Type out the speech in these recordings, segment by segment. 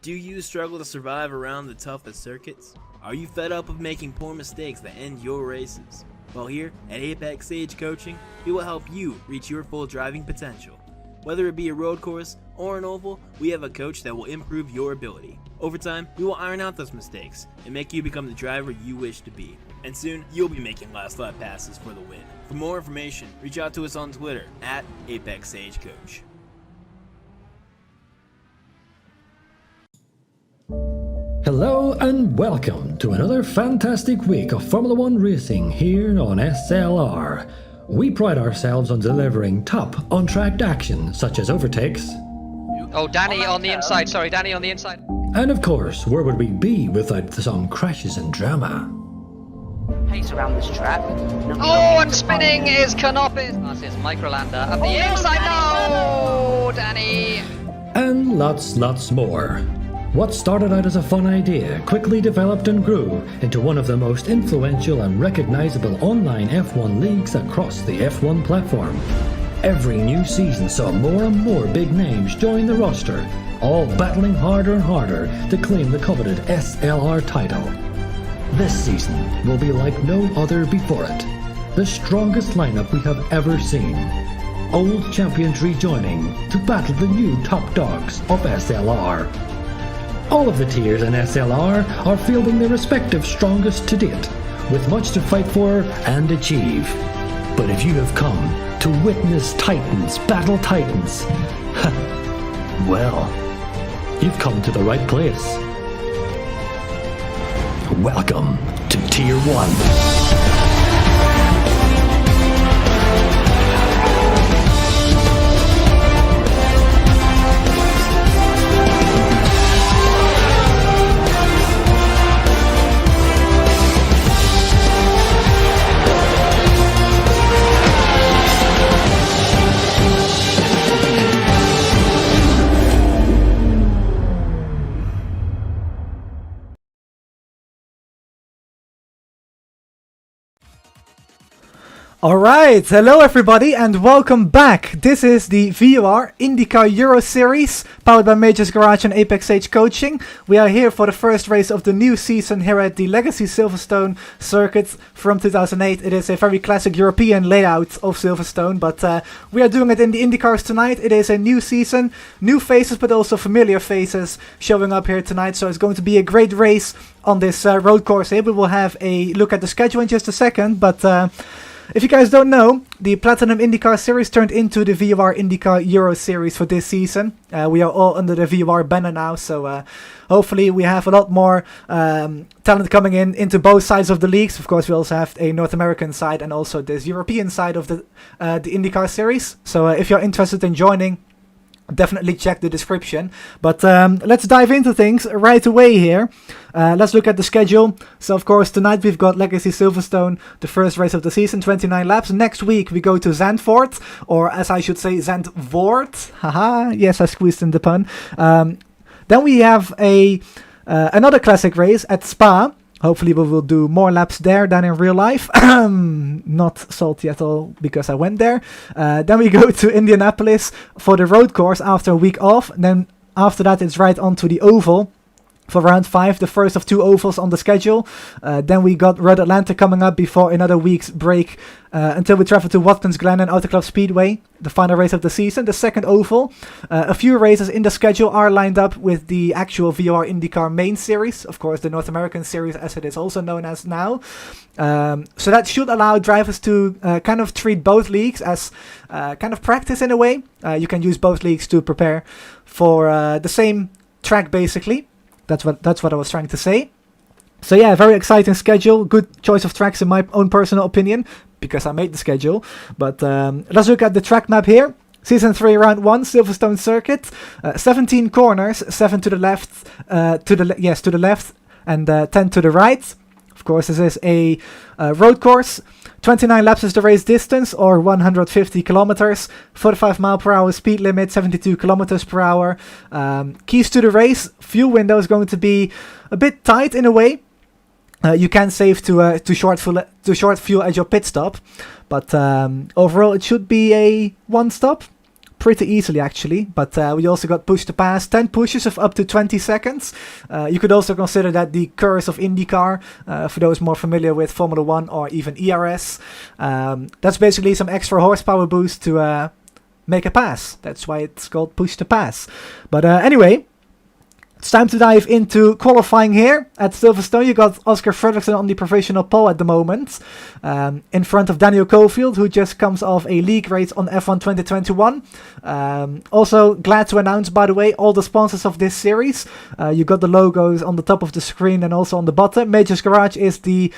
Do you struggle to survive around the toughest circuits? Are you fed up of making poor mistakes that end your races? Well, here at Apex Sage Coaching, we will help you reach your full driving potential. Whether it be a road course or an oval, we have a coach that will improve your ability. Over time, we will iron out those mistakes and make you become the driver you wish to be. And soon, you'll be making last lap passes for the win. For more information, reach out to us on Twitter at Apex Sage Coach. Hello and welcome to another fantastic week of Formula One racing here on SLR. We pride ourselves on delivering top on-track action such as overtakes. Oh, Danny on the inside, sorry, Danny on the inside. And of course, where would we be without some crashes and drama? Pace around this track. Oh, and spinning is Canopis. That's his microlander at the inside. No, Danny. And lots more. What started out as a fun idea quickly developed and grew into one of the most influential and recognizable online F1 leagues across the F1 platform. Every new season saw more and more big names join the roster, all battling harder and harder to claim the coveted SLR title. This season will be like no other before it. The strongest lineup we have ever seen. Old champions rejoining to battle the new top dogs of SLR. All of the tiers in SLR are fielding their respective strongest to date, with much to fight for and achieve. But if you have come to witness Titans battle Titans, well, you've come to the right place. Welcome to Tier 1. Alright, hello everybody and welcome back. This is the VOR IndyCar Euro Series, powered by Majors Garage and Apex Sage Coaching. We are here for the first race of the new season here at the Legacy Silverstone circuit from 2008. It is a very classic European layout of Silverstone, but we are doing it in the IndyCars tonight. It is a new season, new faces but also familiar faces showing up here tonight, so it's going to be a great race on this road course here. We will have a look at the schedule in just a second, but if you guys don't know, the Platinum IndyCar Series turned into the VOR IndyCar Euro Series for this season. We are all under the VOR banner now, so hopefully we have a lot more talent coming into both sides of the leagues. Of course, we also have a North American side and also this European side of the IndyCar Series. So if you're interested in joining, definitely check the description. But let's dive into things right away here. Let's look at the schedule. So of course tonight we've got Legacy Silverstone, the first race of the season, 29 laps. Next week we go to Zandvoort, or as I should say, Zandvoort. Haha, yes, I squeezed in the pun. Then we have another classic race at Spa. Hopefully we will do more laps there than in real life. Not salty at all because I went there. Then we go to Indianapolis for the road course after a week off. And then after that it's right on to the oval for round 5, the first of 2 ovals on the schedule. Then we got Road Atlanta coming up before another week's break until we travel to Watkins Glen and Auto Club Speedway, the final race of the season, the second oval. A few races in the schedule are lined up with the actual VOR IndyCar main series, of course the North American series as it is also known as now. So that should allow drivers to kind of treat both leagues as kind of practice in a way. You can use both leagues to prepare for the same track basically. That's what I was trying to say. So yeah, very exciting schedule. Good choice of tracks in my own personal opinion, because I made the schedule. But let's look at the track map here. Season 3, Round 1, Silverstone Circuit. 17 corners, 7 to the left, to the left, and 10 to the right. Of course, this is a road course. 29 laps is the race distance, or 150 kilometers. 45 mile per hour speed limit, 72 kilometers per hour. Keys to the race: fuel window is going to be a bit tight in a way. You can save to short fuel at your pit stop, but overall it should be a one stop. pretty easily actually, but we also got push to pass, 10 pushes of up to 20 seconds. You could also consider that the curse of IndyCar, for those more familiar with Formula 1 or even ERS. That's basically some extra horsepower boost to make a pass. That's why it's called push to pass. But anyway, it's time to dive into qualifying here at Silverstone. You got Oscar Frederickson on the provisional pole at the moment, in front of Daniel Cofield, who just comes off a league race on F1 2021. Also glad to announce, by the way, all the sponsors of this series. You got the logos on the top of the screen and also on the bottom. Majors Garage is the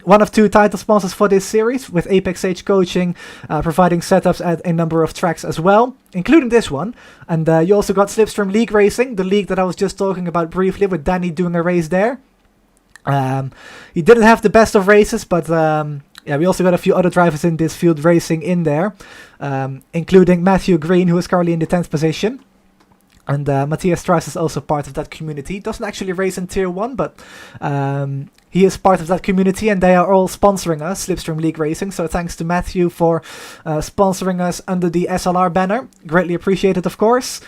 one of 2 title sponsors for this series, with Apex Age Coaching providing setups at a number of tracks as well, including this one. And you also got Slipstream League Racing, the league that I was just talking about briefly, with Danny doing a race there. He didn't have the best of races, but yeah, we also got a few other drivers in this field racing in there, including Matthew Green, who is currently in the 10th position. And Matthias Strauss is also part of that community. Doesn't actually race in Tier 1, but he is part of that community, and they are all sponsoring us, Slipstream League Racing. So thanks to Matthew for sponsoring us under the SLR banner. Greatly appreciated, of course.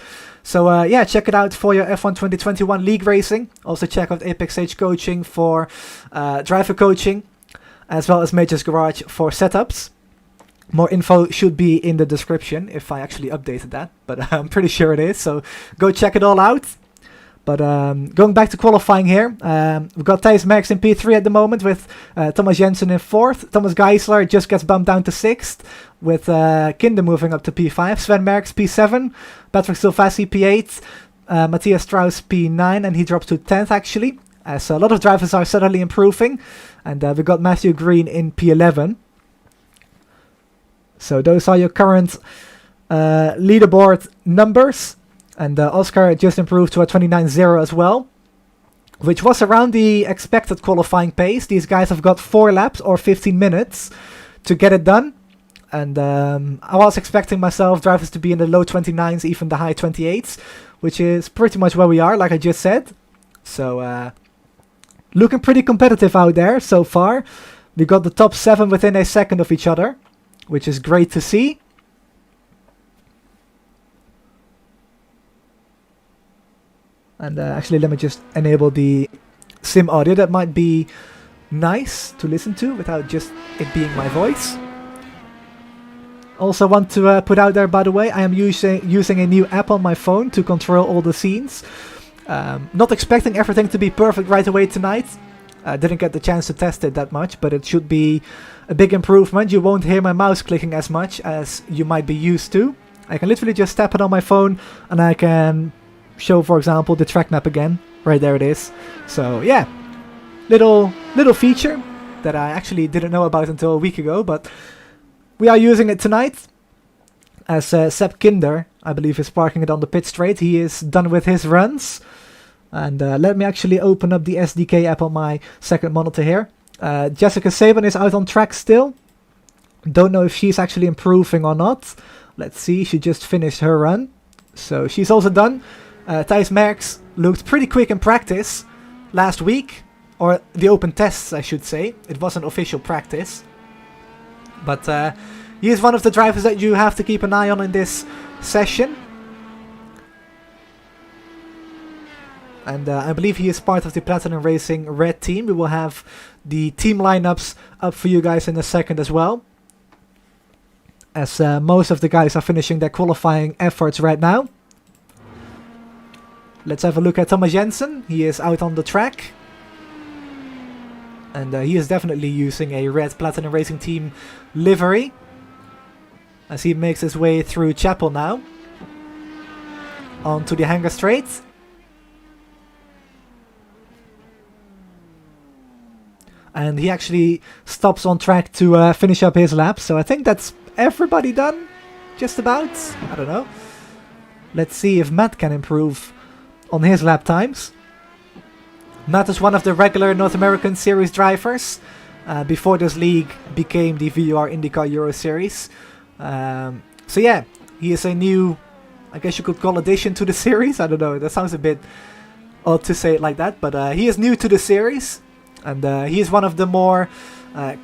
So yeah, check it out for your F1 2021 League Racing. Also check out Apex Age Coaching for driver coaching, as well as Majors Garage for setups. More info should be in the description if I actually updated that, but I'm pretty sure it is, so go check it all out. But going back to qualifying here, we've got Thijs Merckx in P3 at the moment, with Thomas Jensen in 4th. Thomas Geisler just gets bumped down to 6th, with Kinder moving up to P5. Sven Merckx P7, Patrick Silvassi P8, Matthias Strauss P9, and he drops to 10th actually, as a lot of drivers are suddenly improving. And we got Matthew Green in P11. So those are your current leaderboard numbers. And Oscar just improved to a 29.0 as well, which was around the expected qualifying pace. These guys have got 4 laps or 15 minutes to get it done. And I was expecting myself drivers to be in the low 29s, even the high 28s, which is pretty much where we are, like I just said. So looking pretty competitive out there so far. We got the top 7 within a second of each other, which is great to see. And actually, let me just enable the sim audio. That might be nice to listen to without just it being my voice. Also want to put out there, by the way, I am using a new app on my phone to control all the scenes. Not expecting everything to be perfect right away tonight. Didn't get the chance to test it that much, but it should be a big improvement. You won't hear my mouse clicking as much as you might be used to. I can literally just tap it on my phone and I can show, for example, the track map again. Right there it is. So yeah, little feature that I actually didn't know about until a week ago, but we are using it tonight. As Sepp Kinder, I believe, is parking it on the pit straight. He is done with his runs. And let me actually open up the SDK app on my second monitor here. Jessica Saban is out on track still. Don't know if she's actually improving or not. Let's see, she just finished her run. So she's also done. Thijs Merckx looked pretty quick in practice last week. Or the open tests, I should say. It wasn't official practice. But he is one of the drivers that you have to keep an eye on in this session. And I believe he is part of the Platinum Racing Red team. We will have the team lineups up for you guys in a second as well, as most of the guys are finishing their qualifying efforts right now. Let's have a look at Thomas Jensen. He is out on the track. And he is definitely using a red Platinum Racing Team livery, as he makes his way through Chapel now, onto the Hangar Straight. And he actually stops on track to finish up his lap. So I think that's everybody done, just about. I don't know. Let's see if Matt can improve on his lap times. Matt is one of the regular North American Series drivers before this league became the VOR IndyCar Euro Series. So yeah, he is a new, I guess you could call, addition to the series. I don't know, that sounds a bit odd to say it like that, but he is new to the series. And he is one of the more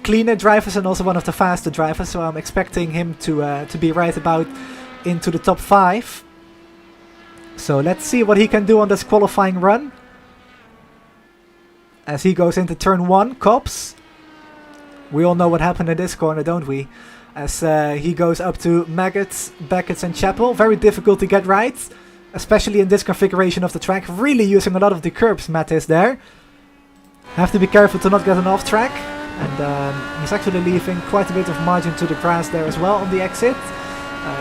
cleaner drivers and also one of the faster drivers. So I'm expecting him to be right about into the top 5. So let's see what he can do on this qualifying run. As he goes into turn 1, Cops. We all know what happened in this corner, don't we? As he goes up to Maggots, Beckett's and Chapel. Very difficult to get right. Especially in this configuration of the track. Really using a lot of the curbs, Matt is there. Have to be careful to not get an off track. And he's actually leaving quite a bit of margin to the grass there as well on the exit.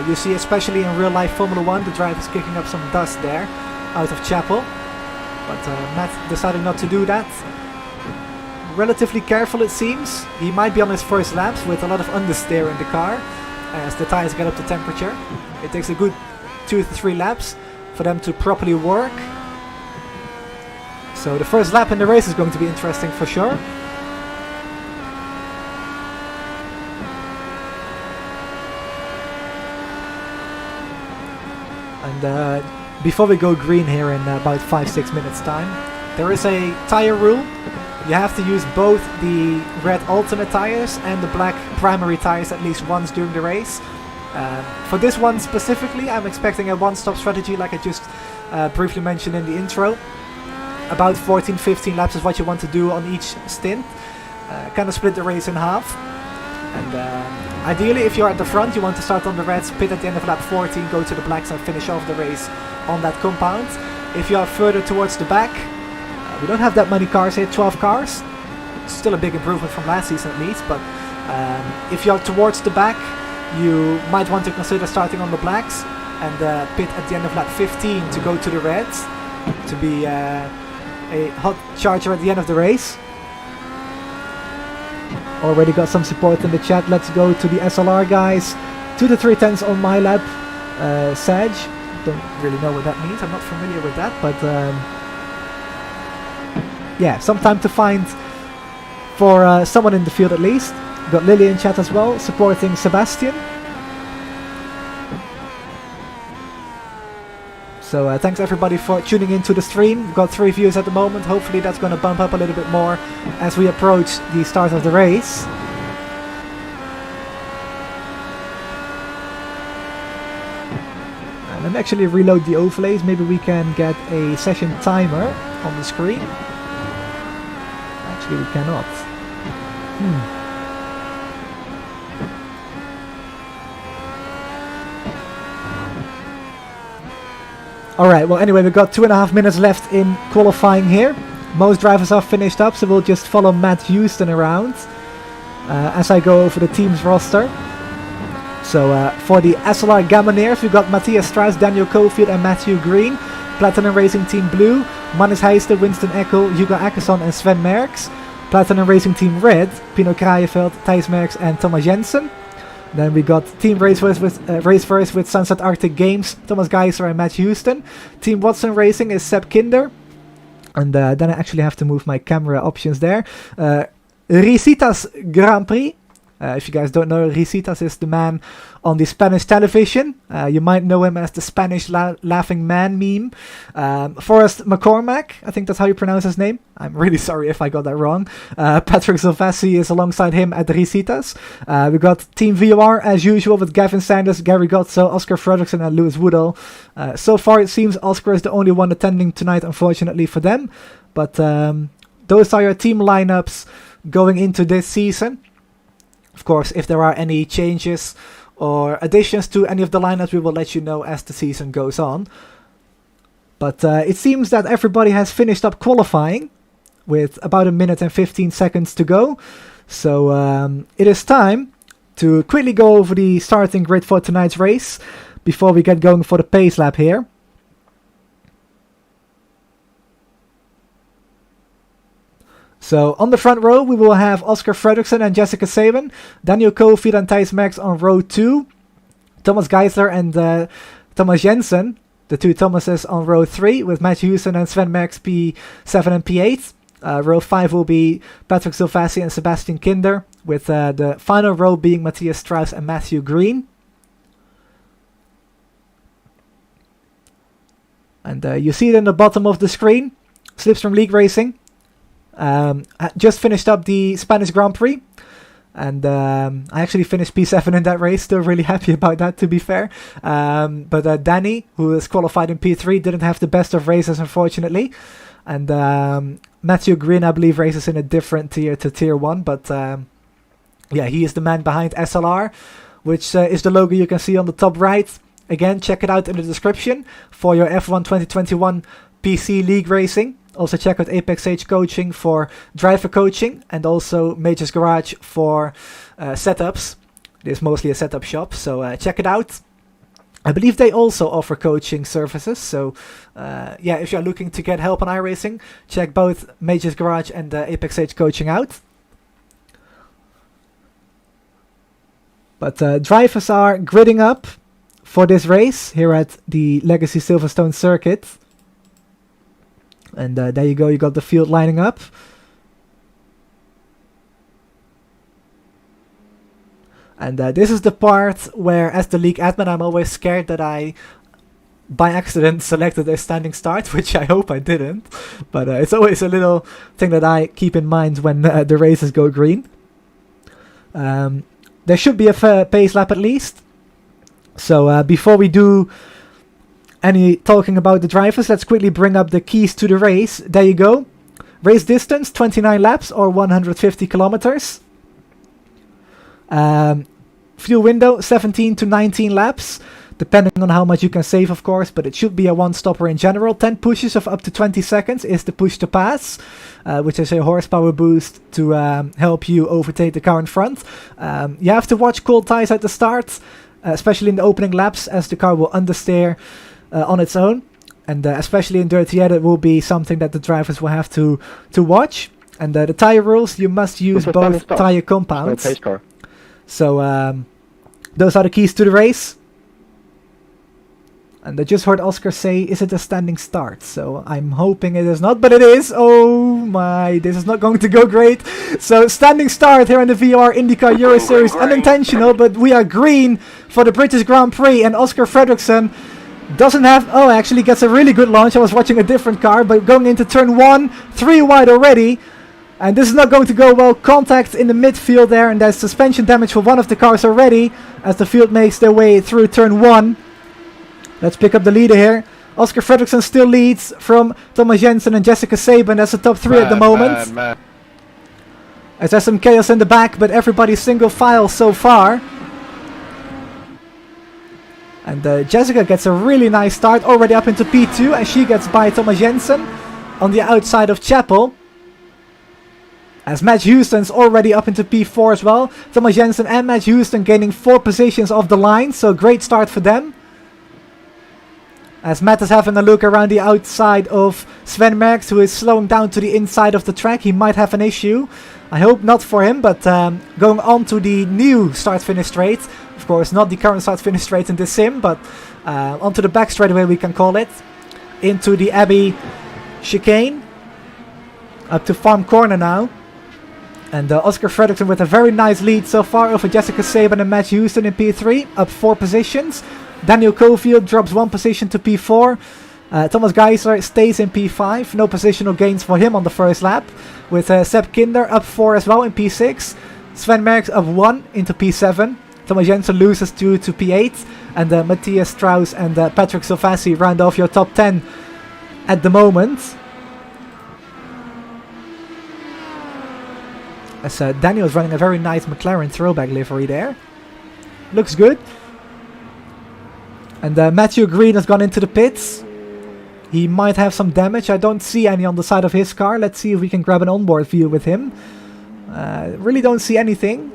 You see, especially in real life Formula 1, the driver's kicking up some dust there out of Chapel. But Matt decided not to do that. Relatively careful, it seems. He might be on his first laps with a lot of understeer in the car as the tires get up to temperature. It takes a good 2 to 3 laps for them to properly work. So the first lap in the race is going to be interesting for sure. And before we go green here in about 5-6 minutes time, there is a tire rule. You have to use both the red alternate tires and the black primary tires at least once during the race. For this one specifically, I'm expecting a one-stop strategy like I just briefly mentioned in the intro. About 14-15 laps is what you want to do on each stint. Kind of split the race in half. And ideally, if you're at the front, you want to start on the reds, pit at the end of lap 14, go to the blacks and finish off the race on that compound. If you are further towards the back, we don't have that many cars here, 12 cars. It's still a big improvement from last season at least, but if you're towards the back, you might want to consider starting on the blacks and pit at the end of lap 15 to go to the reds, to be a hot charger at the end of the race. Already got some support in the chat. Let's go to the SLR guys. 2 to 3 tenths on my lap. Sag. Don't really know what that means. I'm not familiar with that, but yeah, some time to find for someone in the field at least. Got Lily in chat as well, supporting Sebastian. So thanks everybody for tuning into the stream. We've got 3 views at the moment. Hopefully that's going to bump up a little bit more as we approach the start of the race. And let me actually reload the overlays. Maybe we can get a session timer on the screen. Actually we cannot. Alright, well anyway, we've got 2.5 minutes left in qualifying here. Most drivers are finished up, so we'll just follow Matt Houston around as I go over the team's roster. So for the SLR Gammoneers, we've got Matthias Strauss, Daniel Cofield and Matthew Green. Platinum Racing Team Blue, Mannes Heister, Winston Eckel, Hugo Akkerson and Sven Merckx. Platinum Racing Team Red, Pino Kraaienveld, Thijs Merckx and Thomas Jensen. Then we got Team Raceverse with Sunset Arctic Games, Thomas Geiser and Matt Houston. Team Watson Racing is Seb Kinder. And then I actually have to move my camera options there. Risitas Grand Prix. If you guys don't know, Risitas is the man on the Spanish television. You might know him as the Spanish laughing man meme. Forrest McCormack, I think that's how you pronounce his name. I'm really sorry if I got that wrong. Patrick Silvassi is alongside him at Risitas. We got Team VOR as usual with Gavin Sanders, Gary Gotzo, Oscar Frederickson and Lewis Woodall. So far it seems Oscar is the only one attending tonight, unfortunately for them. But those are your team lineups going into this season. Of course, if there are any changes or additions to any of the lineups, we will let you know as the season goes on. But it seems that everybody has finished up qualifying with about 1 minute and 15 seconds to go. So it is time to quickly go over the starting grid for tonight's race before we get going for the pace lap here. So on the front row, we will have Oscar Frederickson and Jessica Saban, Daniel Cofield and Thijs Merckx on row 2, Thomas Geisler and Thomas Jensen, the two Thomases on row 3, with Matt Houston and Sven Merckx P7 and P8. Row 5 will be Patrick Silvassi and Sebastian Kinder, with the final row being Matthias Strauss and Matthew Green. And you see it in the bottom of the screen, Slipstream League Racing. Just finished up the Spanish Grand Prix. And I actually finished P7 in that race. Still really happy about that, to be fair. But Danny, who is qualified in P3, didn't have the best of races, unfortunately. And Matthew Green, I believe, races in a different tier to Tier 1. But yeah, he is the man behind SLR, which is the logo you can see on the top right. Again, check it out in the description for your F1 2021 PC League Racing. Also check out Apex Age Coaching for driver coaching, and also Major's Garage for setups. It is mostly a setup shop, so check it out. I believe they also offer coaching services, so yeah, if you're looking to get help on iRacing, check both Major's Garage and Apex Age Coaching out. But drivers are gridding up for this race here at the Legacy Silverstone circuit. And there you go, you got the field lining up. And this is the part where, as the league admin, I'm always scared that I, by accident, selected a standing start, which I hope I didn't. But it's always a little thing that I keep in mind when the races go green. There should be a fair pace lap at least. So before we do any talking about the drivers, let's quickly bring up the keys to the race. There you go. Race distance, 29 laps or 150 kilometers. Fuel window, 17 to 19 laps, depending on how much you can save, of course, but it should be a one-stopper in general. 10 pushes of up to 20 seconds is the push to pass, which is a horsepower boost to help you overtake the car in front. You have to watch cold tires at the start, especially in the opening laps, as the car will understeer on its own, and especially in dirty air, that will be something that the drivers will have to watch. And the tire rules, you must use both tire compounds. So those are the keys to the race. And I just heard Oscar say, is it a standing start? So I'm hoping it is not, but it is. Oh my, this is not going to go great. So standing start here in the VOR IndyCar Euro Series, unintentional, but we are green for the British Grand Prix, and Oscar Frederickson doesn't have, oh, actually gets a really good launch. I was watching a different car, but going into turn 1, 3 wide already. And this is not going to go well. Contact in the midfield there, and there's suspension damage for one of the cars already as the field makes their way through turn 1. Let's pick up the leader here. Oscar Frederickson still leads from Thomas Jensen and Jessica Saban. That's the top 3 at the moment. As there's some chaos in the back, but everybody's single file so far. And Jessica gets a really nice start, already up into P2, and she gets by Thomas Jensen on the outside of Chapel. As Matt Houston's already up into P4 as well. Thomas Jensen and Matt Houston gaining 4 positions off the line, so great start for them. As Matt is having a look around the outside of Sven Merckx, who is slowing down to the inside of the track. He might have an issue. I hope not for him, but going on to the new start-finish straight. Of course, not the current start-finish straight in this sim, but onto the back straightaway, we can call it. Into the Abbey chicane. Up to Farm Corner now. And Oscar Frederickson with a very nice lead so far over Jessica Saban and Matt Houston in P3, up 4 positions. Daniel Cofield drops 1 position to P4. Thomas Geisler stays in P5, no positional gains for him on the first lap. With Sepp Kinder up 4 as well in P6. Sven Merckx up 1 into P7. Thomas Jensen loses 2 to P8. And Matthias Strauss and Patrick Silvassi round off your top 10 at the moment. As Daniel is running a very nice McLaren throwback livery there. Looks good. And Matthew Green has gone into the pits. He might have some damage. I don't see any on the side of his car. Let's see if we can grab an onboard view with him. Really don't see anything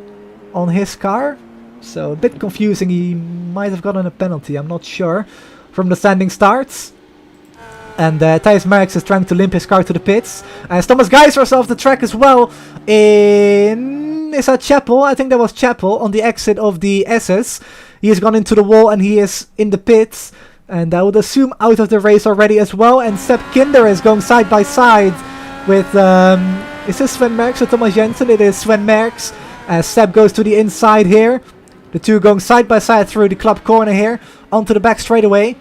on his car. So a bit confusing. He might have gotten a penalty. I'm not sure. From the standing starts. And Thijs Merckx is trying to limp his car to the pits. As Thomas Geisler is off the track as well in... Is that Chapel? I think that was Chapel on the exit of the SS. He has gone into the wall and he is in the pits. And I would assume out of the race already as well. And Sepp Kinder is going side by side with... is this Sven Merckx or Thomas Jensen? It is Sven Merckx. As Sepp goes to the inside here. The two going side by side through the club corner here. Onto the back straightaway.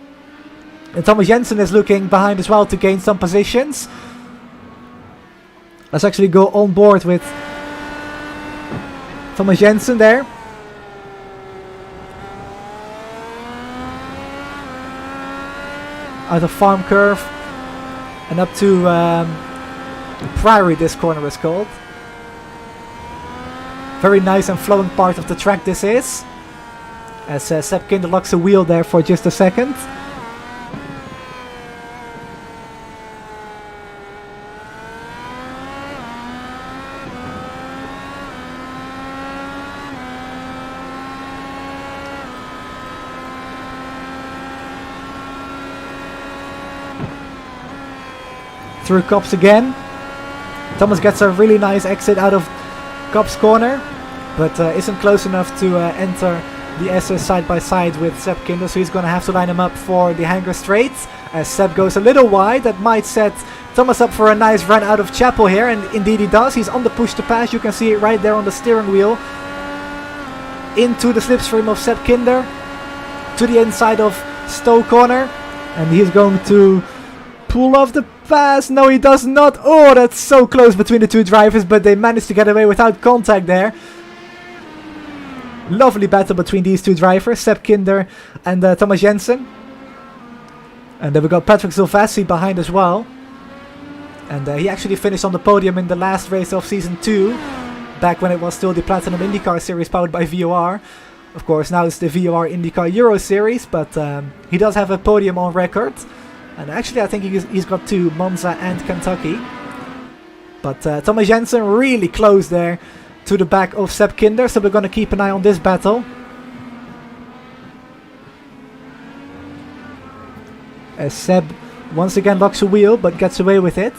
And Thomas Jensen is looking behind as well to gain some positions. Let's actually go on board with Thomas Jensen there. Out of farm curve and up to Prix, this corner is called. Very nice and flowing part of the track this is. As Sepp Kinder locks a wheel there for just a second. Through Copse again. Thomas gets a really nice exit out of Copse corner, but isn't close enough to enter the SS side by side with Sepp Kinder, so he's going to have to line him up for the hanger straights. As Sepp goes a little wide, that might set Thomas up for a nice run out of Chapel here, and indeed he does. He's on the push to pass. You can see it right there on the steering wheel. Into the slipstream of Sepp Kinder, to the inside of Stowe corner, and he's going to pull off the pass. No, he does not. Oh, that's so close between the two drivers, but they managed to get away without contact there. Lovely battle between these two drivers, Sepp Kinder and Thomas Jensen. And then we got Patrick Silvassi behind as well. And he actually finished on the podium in the last race of Season 2, back when it was still the Platinum IndyCar Series powered by VOR. Of course, now it's the VOR IndyCar Euro Series, but he does have a podium on record. And actually, I think he's got 2, Monza and Kentucky. But Thomas Jensen really close there to the back of Sepp Kinder, so we're going to keep an eye on this battle. As Seb once again locks a wheel, but gets away with it.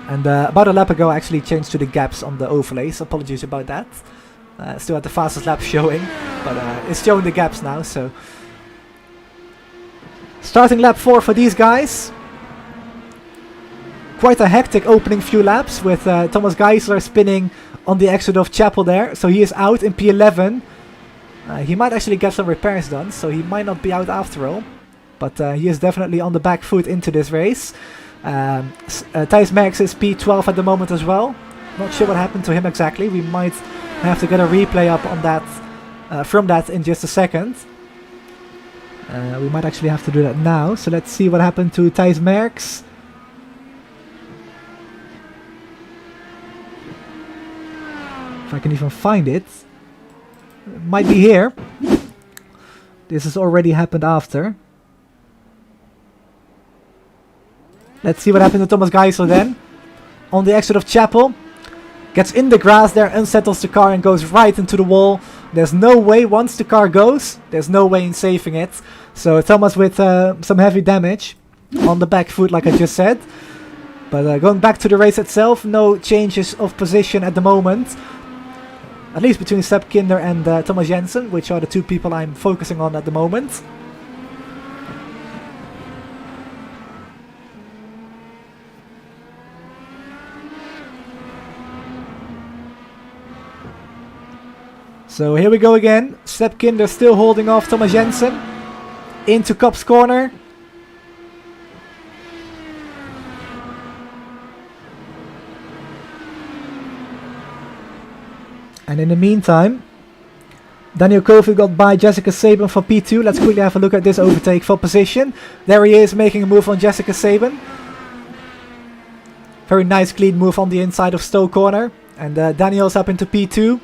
And about a lap ago I actually changed to the gaps on the overlays, apologies about that. Still at the fastest lap showing, but it's showing the gaps now, so. Starting lap 4 for these guys. Quite a hectic opening few laps with Thomas Geisler spinning on the exit of Chapel there. So he is out in P11. He might actually get some repairs done, so he might not be out after all. But he is definitely on the back foot into this race. Thijs Merckx is P12 at the moment as well. Not sure what happened to him exactly. We might have to get a replay up on that from that in just a second. We might actually have to do that now. So let's see what happened to Thijs Merckx. If I can even find it. It might be here. This has already happened after. Let's see what happened to Thomas Geisler then. On the exit of Chapel. Gets in the grass there, unsettles the car and goes right into the wall. There's no way, once the car goes, there's no way in saving it. So Thomas with some heavy damage on the back foot, like I just said. But going back to the race itself, no changes of position at the moment. At least between Sepp Kinder and Thomas Jensen, which are the two people I'm focusing on at the moment. So here we go again. Sepp Kinder still holding off Thomas Jensen. Into Copse corner. And in the meantime, Daniel Kofi got by Jessica Saban for P2. Let's quickly have a look at this overtake for position. There he is making a move on Jessica Saban. Very nice clean move on the inside of Stowe corner. And Daniel's up into P2.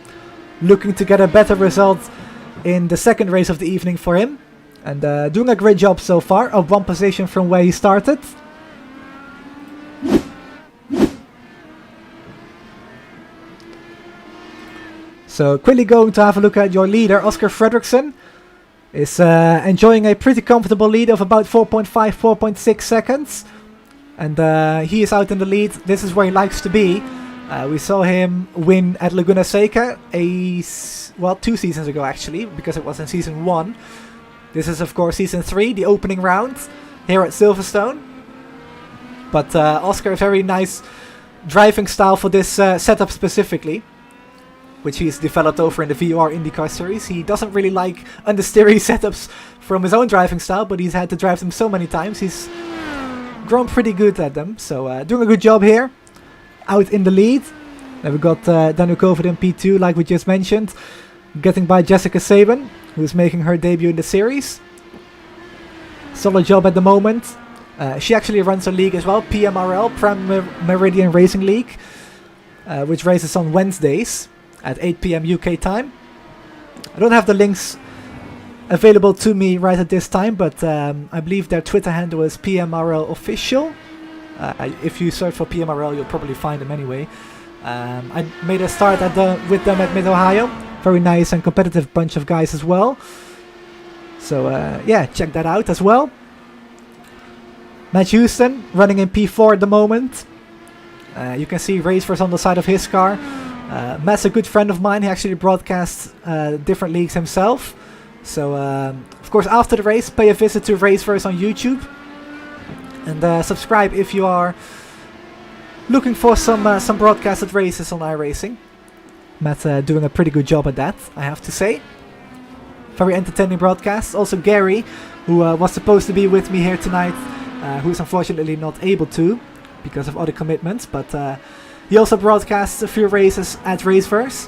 Looking to get a better result in the second race of the evening for him. And doing a great job so far. Up one position from where he started. So quickly going to have a look at your leader, Oscar Frederickson. Is enjoying a pretty comfortable lead of about 4.5, 4.6 seconds. And he is out in the lead. This is where he likes to be. We saw him win at Laguna Seca 2 seasons ago actually, because it was in Season 1. This is of course Season 3, the opening round, here at Silverstone. But Oscar, very nice driving style for this setup specifically, which he's developed over in the VOR IndyCar series. He doesn't really like understeering setups from his own driving style, but he's had to drive them so many times. He's grown pretty good at them, so doing a good job here. out in the lead. Then we got Daniel Kovac in P2, like we just mentioned, getting by Jessica Saban, who's making her debut in the series. Solid job at the moment. She actually runs a league as well, PMRL, Prime Meridian Racing League, which races on Wednesdays at 8 p.m. UK time. I don't have the links available to me right at this time, but I believe their Twitter handle is PMRL Official. If you search for PMRL, you'll probably find them anyway. I made a start with them at Mid-Ohio. Very nice and competitive bunch of guys as well. So yeah, check that out as well. Matt Houston running in P4 at the moment. You can see Racefors on the side of his car. Matt's a good friend of mine. He actually broadcasts different leagues himself. So of course, after the race, pay a visit to Racefors on YouTube. And subscribe if you are looking for some broadcasted races on iRacing. Matt doing a pretty good job at that, I have to say. Very entertaining broadcasts. Also Gary, who was supposed to be with me here tonight, who's unfortunately not able to because of other commitments, but he also broadcasts a few races at Raceverse.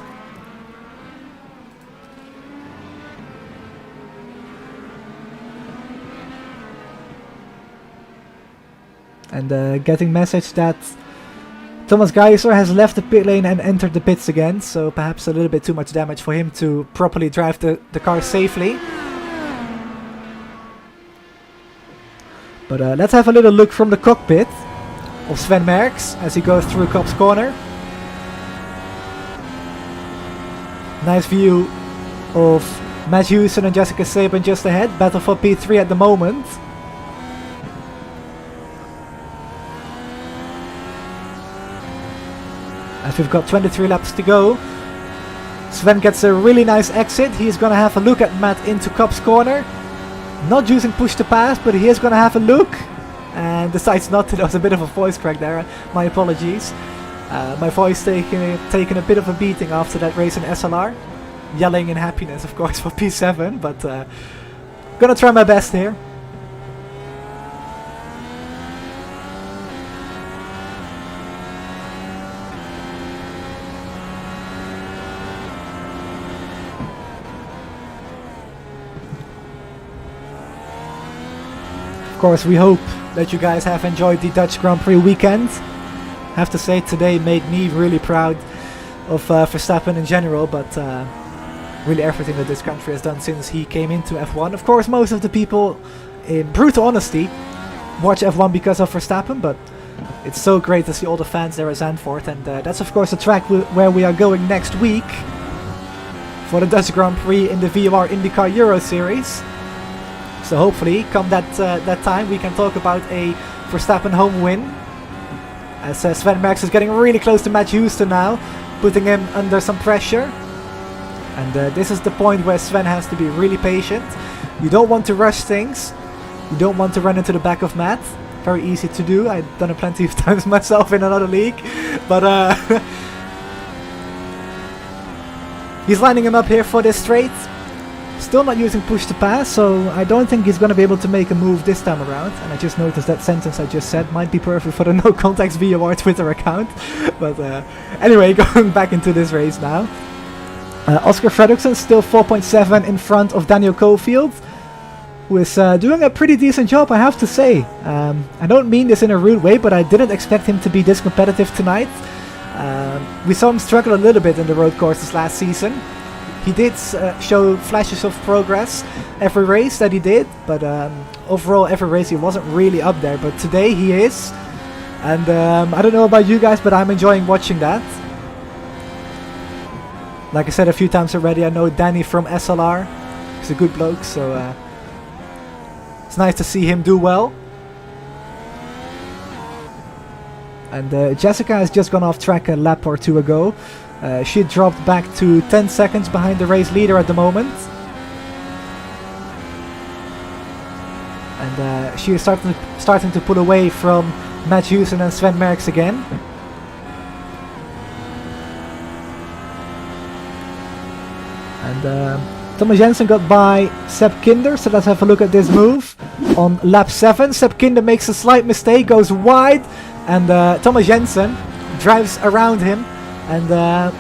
And getting message that Thomas Geiser has left the pit lane and entered the pits again, so perhaps a little bit too much damage for him to properly drive the car safely. But let's have a little look from the cockpit of Sven Merckx as he goes through Cobb's Corner. Nice view of Matt Houston and Jessica Saban just ahead. Battle for P3 at the moment. As we've got 23 laps to go. Sven gets a really nice exit. He's going to have a look at Matt into Cobb's Corner. Not using push to pass, but he is going to have a look. And decides not to. There was a bit of a voice crack there. My apologies. My voice taking a bit of a beating after that race in SLR. Yelling in happiness, of course, for P7. But going to try my best here. Of course, we hope that you guys have enjoyed the Dutch Grand Prix weekend. I have to say, today made me really proud of Verstappen in general, but really everything that this country has done since he came into F1. Of course, most of the people, in brutal honesty, watch F1 because of Verstappen, but it's so great to see all the fans there at Zandvoort, and that's of course the track where we are going next week for the Dutch Grand Prix in the VOR IndyCar Euro Series. So hopefully, come that time, we can talk about a Verstappen home win. As Sven Merckx is getting really close to Matt Houston now, putting him under some pressure. And this is the point where Sven has to be really patient. You don't want to rush things. You don't want to run into the back of Matt. Very easy to do. I've done it plenty of times myself in another league. But he's lining him up here for this straight. Still not using push to pass, so I don't think he's going to be able to make a move this time around. And I just noticed that sentence I just said might be perfect for the No Context VOR Twitter account. But anyway, going back into this race now. Oscar Frederickson still 4.7 in front of Daniel Cofield, who is doing a pretty decent job, I have to say. I don't mean this in a rude way, but I didn't expect him to be this competitive tonight. We saw him struggle a little bit in the road courses last season. He did show flashes of progress every race that he did, but overall every race he wasn't really up there. But today he is, and I don't know about you guys, but I'm enjoying watching that. Like I said a few times already, I know Danny from SLR. He's a good bloke, so it's nice to see him do well. And Jessica has just gone off track a lap or two ago. She dropped back to 10 seconds behind the race leader at the moment. And she is starting to pull away from Matt Houston and Sven Merckx again. And Thomas Jensen got by Sepp Kinder, so let's have a look at this move. On lap 7, Sepp Kinder makes a slight mistake, goes wide, and Thomas Jensen drives around him and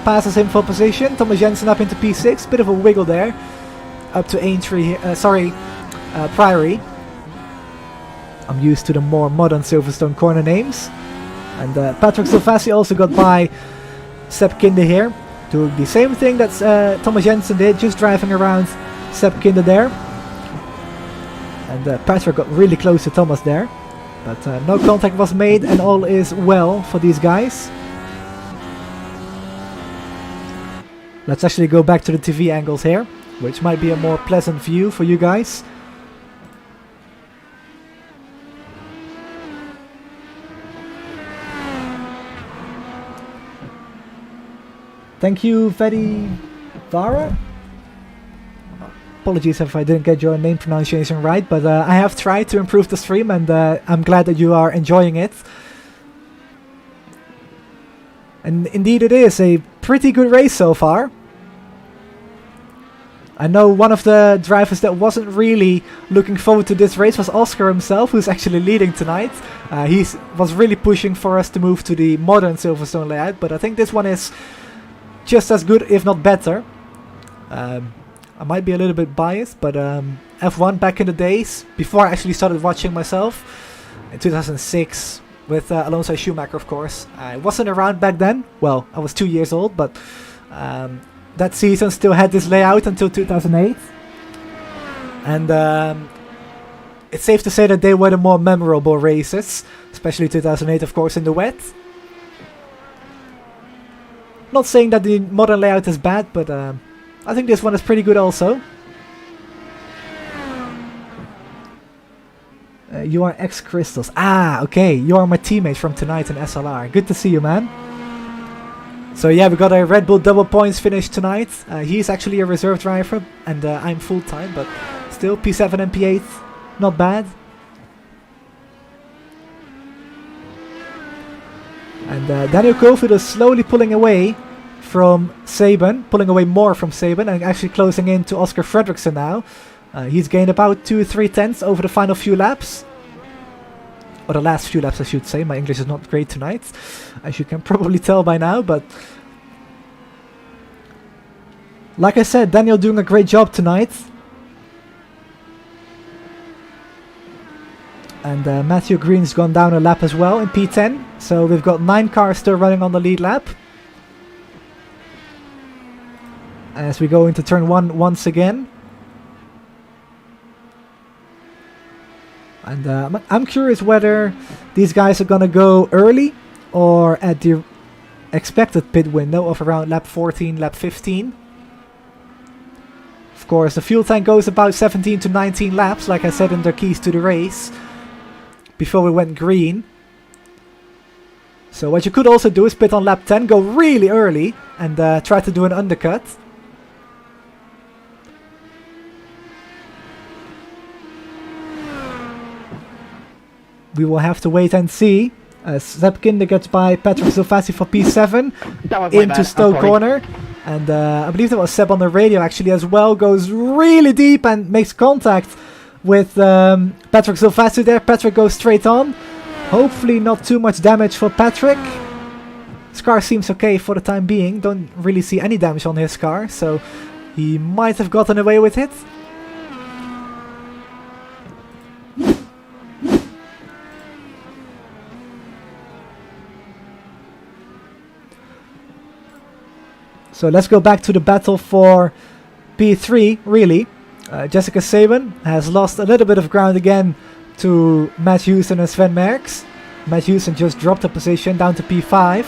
passes him for position. Thomas Jensen up into P6, bit of a wiggle there, up to Aintree, Priory. I'm used to the more modern Silverstone corner names. And Patrick Silvassi also got by Sepp Kinder here, doing the same thing that Thomas Jensen did, just driving around Sepp Kinder there. And Patrick got really close to Thomas there, but no contact was made and all is well for these guys. Let's actually go back to the TV angles here, which might be a more pleasant view for you guys. Thank you, VOR. Apologies if I didn't get your name pronunciation right, but I have tried to improve the stream, and I'm glad that you are enjoying it. And indeed it is a pretty good race so far. I know one of the drivers that wasn't really looking forward to this race was Oscar himself, who's actually leading tonight. He was really pushing for us to move to the modern Silverstone layout, but I think this one is just as good, if not better. I might be a little bit biased, but F1 back in the days, before I actually started watching myself, in 2006, with Alonso Schumacher, of course. I wasn't around back then. Well, I was 2 years old, but that season still had this layout until 2008. And it's safe to say that they were the more memorable races, especially 2008, of course, in the wet. Not saying that the modern layout is bad, but I think this one is pretty good also. You are ex-Crystals. Ah, okay. You are my teammate from tonight in SLR. Good to see you, man. So yeah, we got a Red Bull double points finish tonight. He's actually a reserve driver, and I'm full-time, but still P7 and P8. Not bad. And Daniel Kofield is slowly pulling away from Saban, pulling away more from Saban, and actually closing in to Oscar Frederickson now. He's gained about 2-3 tenths over the final few laps. Or the last few laps, I should say. My English is not great tonight, as you can probably tell by now, but like I said, Daniel doing a great job tonight. And Matthew Green's gone down a lap as well in P10. So we've got 9 cars still running on the lead lap. As we go into turn 1 once again. And I'm curious whether these guys are going to go early or at the expected pit window of around lap 14, lap 15. Of course, the fuel tank goes about 17 to 19 laps, like I said in their keys to the race, before we went green. So what you could also do is pit on lap 10, go really early, and try to do an undercut. We will have to wait and see. Sepp Kinder gets by Patrick Silvassi for P7 into Stoke Corner. And I believe that was Seb on the radio actually as well. Goes really deep and makes contact with Patrick Silvassi there. Patrick goes straight on. Hopefully not too much damage for Patrick. His car seems okay for the time being. Don't really see any damage on his car. So he might have gotten away with it. So let's go back to the battle for P3, really. Jessica Saban has lost a little bit of ground again to Matt Houston and Sven Merckx. Matt Houston just dropped a position down to P5.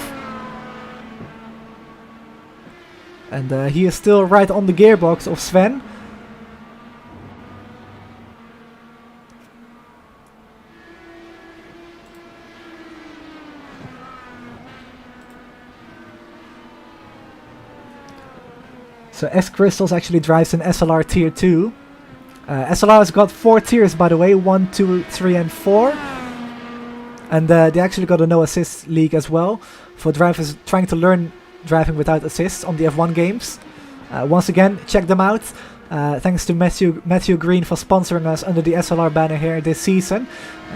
And he is still right on the gearbox of Sven. So S-Crystals actually drives an SLR Tier 2. SLR has got 4 tiers, by the way. 1, 2, 3 and 4. And they actually got a no assist league as well, for drivers trying to learn driving without assists on the F1 games. Once again, check them out. Thanks to Matthew Green for sponsoring us under the SLR banner here this season.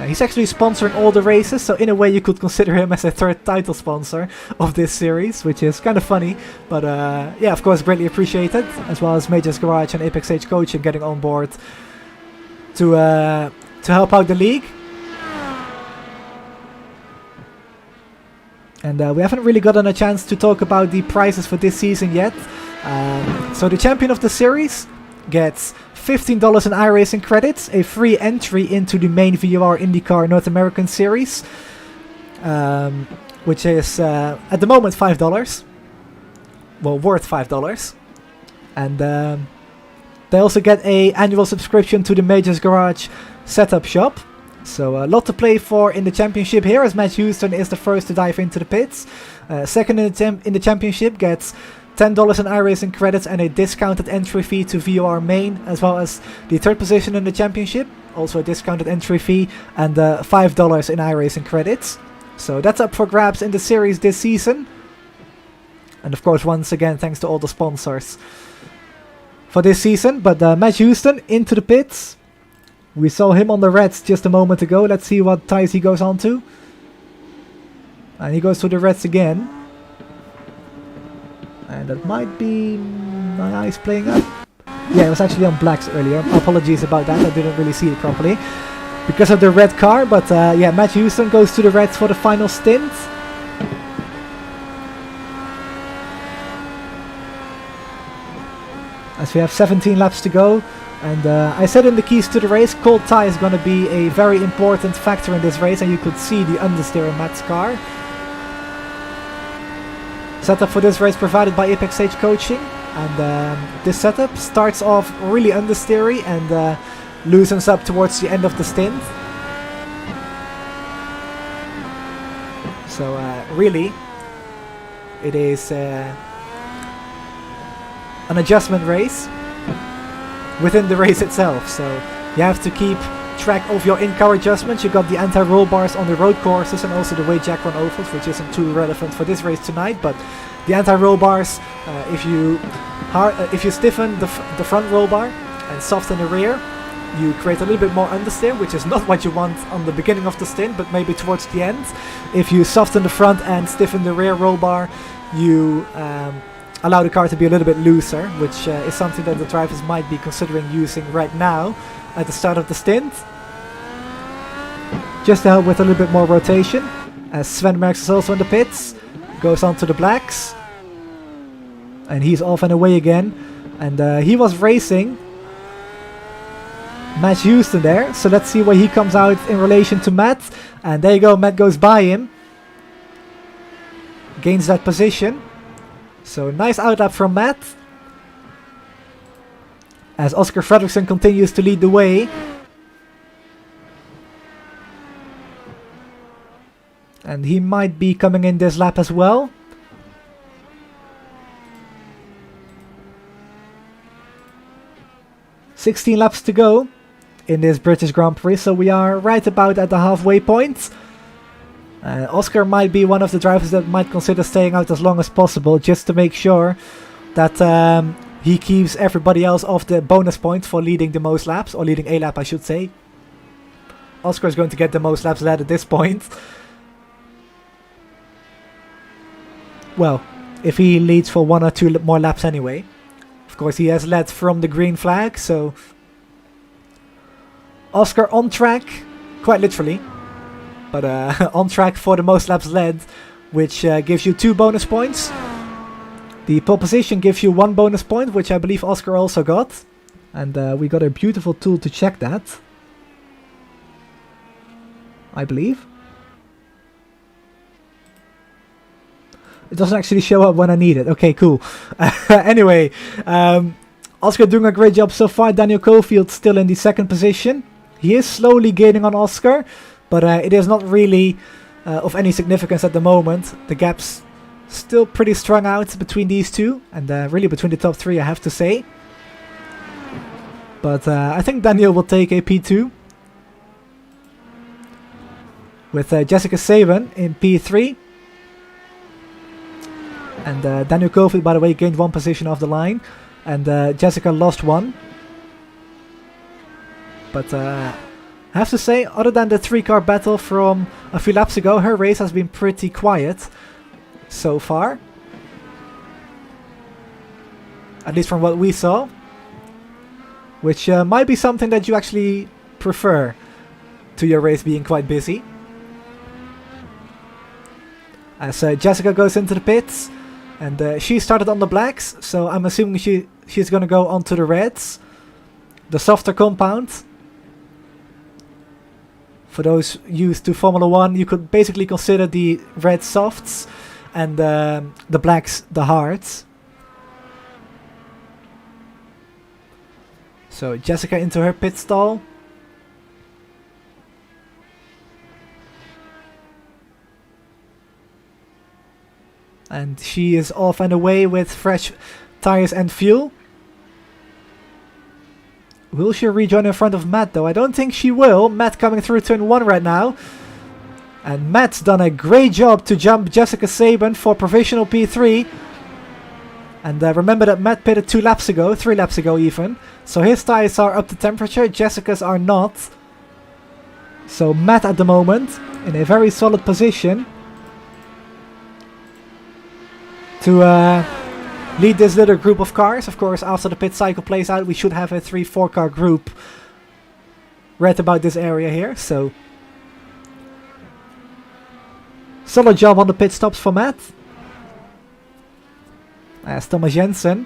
He's actually sponsoring all the races, so in a way you could consider him as a third title sponsor of this series, which is kind of funny. But yeah, of course, greatly appreciated, as well as Majors Garage and Apex Age Coaching getting on board to help out the league. And we haven't really gotten a chance to talk about the prizes for this season yet. So the champion of the series gets $15 in iRacing credits, a free entry into the main VOR IndyCar North American Series, which is at the moment $5. Well, worth $5. And they also get a annual subscription to the Majors Garage setup shop. So a lot to play for in the championship here, as Matt Houston is the first to dive into the pits. Second in the championship gets $10 in iRacing credits and a discounted entry fee to VOR main, as well as the third position in the championship, also a discounted entry fee, and $5 in iRacing credits. So that's up for grabs in the series this season. And of course, once again, thanks to all the sponsors for this season. But Matt Houston into the pits. We saw him on the Reds just a moment ago. Let's see what ties he goes on to. And he goes to the Reds again. And that might be my eyes playing up. Yeah, it was actually on blacks earlier. Apologies about that, I didn't really see it properly because of the red car. But yeah, Matt Houston goes to the Reds for the final stint. As we have 17 laps to go. And I said in the keys to the race, cold tie is going to be a very important factor in this race. And you could see the understeer in Matt's car. Setup for this race provided by Apex Age Coaching, and this setup starts off really understeery and loosens up towards the end of the stint. So really, it is an adjustment race within the race itself. So you have to keep track of your in-car adjustments. You got the anti-roll bars on the road courses and also the weight jack run ovals, which isn't too relevant for this race tonight. But the anti-roll bars, if you stiffen the front roll bar and soften the rear, you create a little bit more understeer, which is not what you want on the beginning of the stint, but maybe towards the end. If you soften the front and stiffen the rear roll bar, you allow the car to be a little bit looser, which is something that the drivers might be considering using right now at the start of the stint, just to help with a little bit more rotation. As Sven Merckx is also in the pits, goes on to the blacks, and he's off and away again. And he was racing Matt Houston there, so let's see where he comes out in relation to Matt. And there you go, Matt goes by him, gains that position. So nice outlap from Matt, as Oscar Frederickson continues to lead the way. And he might be coming in this lap as well. "16 laps to go in this British Grand Prix, so we are right about at the halfway point. Oscar might be one of the drivers that might consider staying out as long as possible, just to make sure that he keeps everybody else off the bonus points for leading the most laps, or leading a lap I should say. Oscar is going to get the most laps led at this point. Well, if he leads for 1 or 2 more laps anyway. Of course, he has led from the green flag, so Oscar on track, quite literally, but on track for the most laps led, which gives you 2 bonus points. The pole position gives you 1 bonus point, which I believe Oscar also got, and we got a beautiful tool to check that, I believe. It doesn't actually show up when I need it. Okay, cool. Anyway, Oscar doing a great job so far. Daniel Cofield still in the 2nd position. He is slowly gaining on Oscar, but it is not really of any significance at the moment. The gap's still pretty strung out between these two, and really between the top 3, I have to say. But I think Daniel will take a P2. With Jessica Saban in P3. And Daniel Cofield, by the way, gained 1 position off the line. and Jessica lost one. But I have to say, other than the 3-car battle from a few laps ago, her race has been pretty quiet so far. At least from what we saw. Which might be something that you actually prefer to your race being quite busy. As Jessica goes into the pits. And she started on the blacks, so I'm assuming she's going to go onto the reds. The softer compound. For those used to Formula 1, you could basically consider the red softs and the blacks the hards. So Jessica into her pit stall. And she is off and away with fresh tires and fuel. Will she rejoin in front of Matt though? I don't think she will. Matt coming through turn 1 right now. And Matt's done a great job to jump Jessica Saban for provisional P3. And remember that Matt pitted 2 laps ago, 3 laps ago even. So his tires are up to temperature, Jessica's are not. So Matt at the moment in a very solid position to lead this little group of cars. Of course, after the pit cycle plays out, we should have a 3-4 car group right about this area here. So solid job on the pit stops for Matt. As Thomas Jensen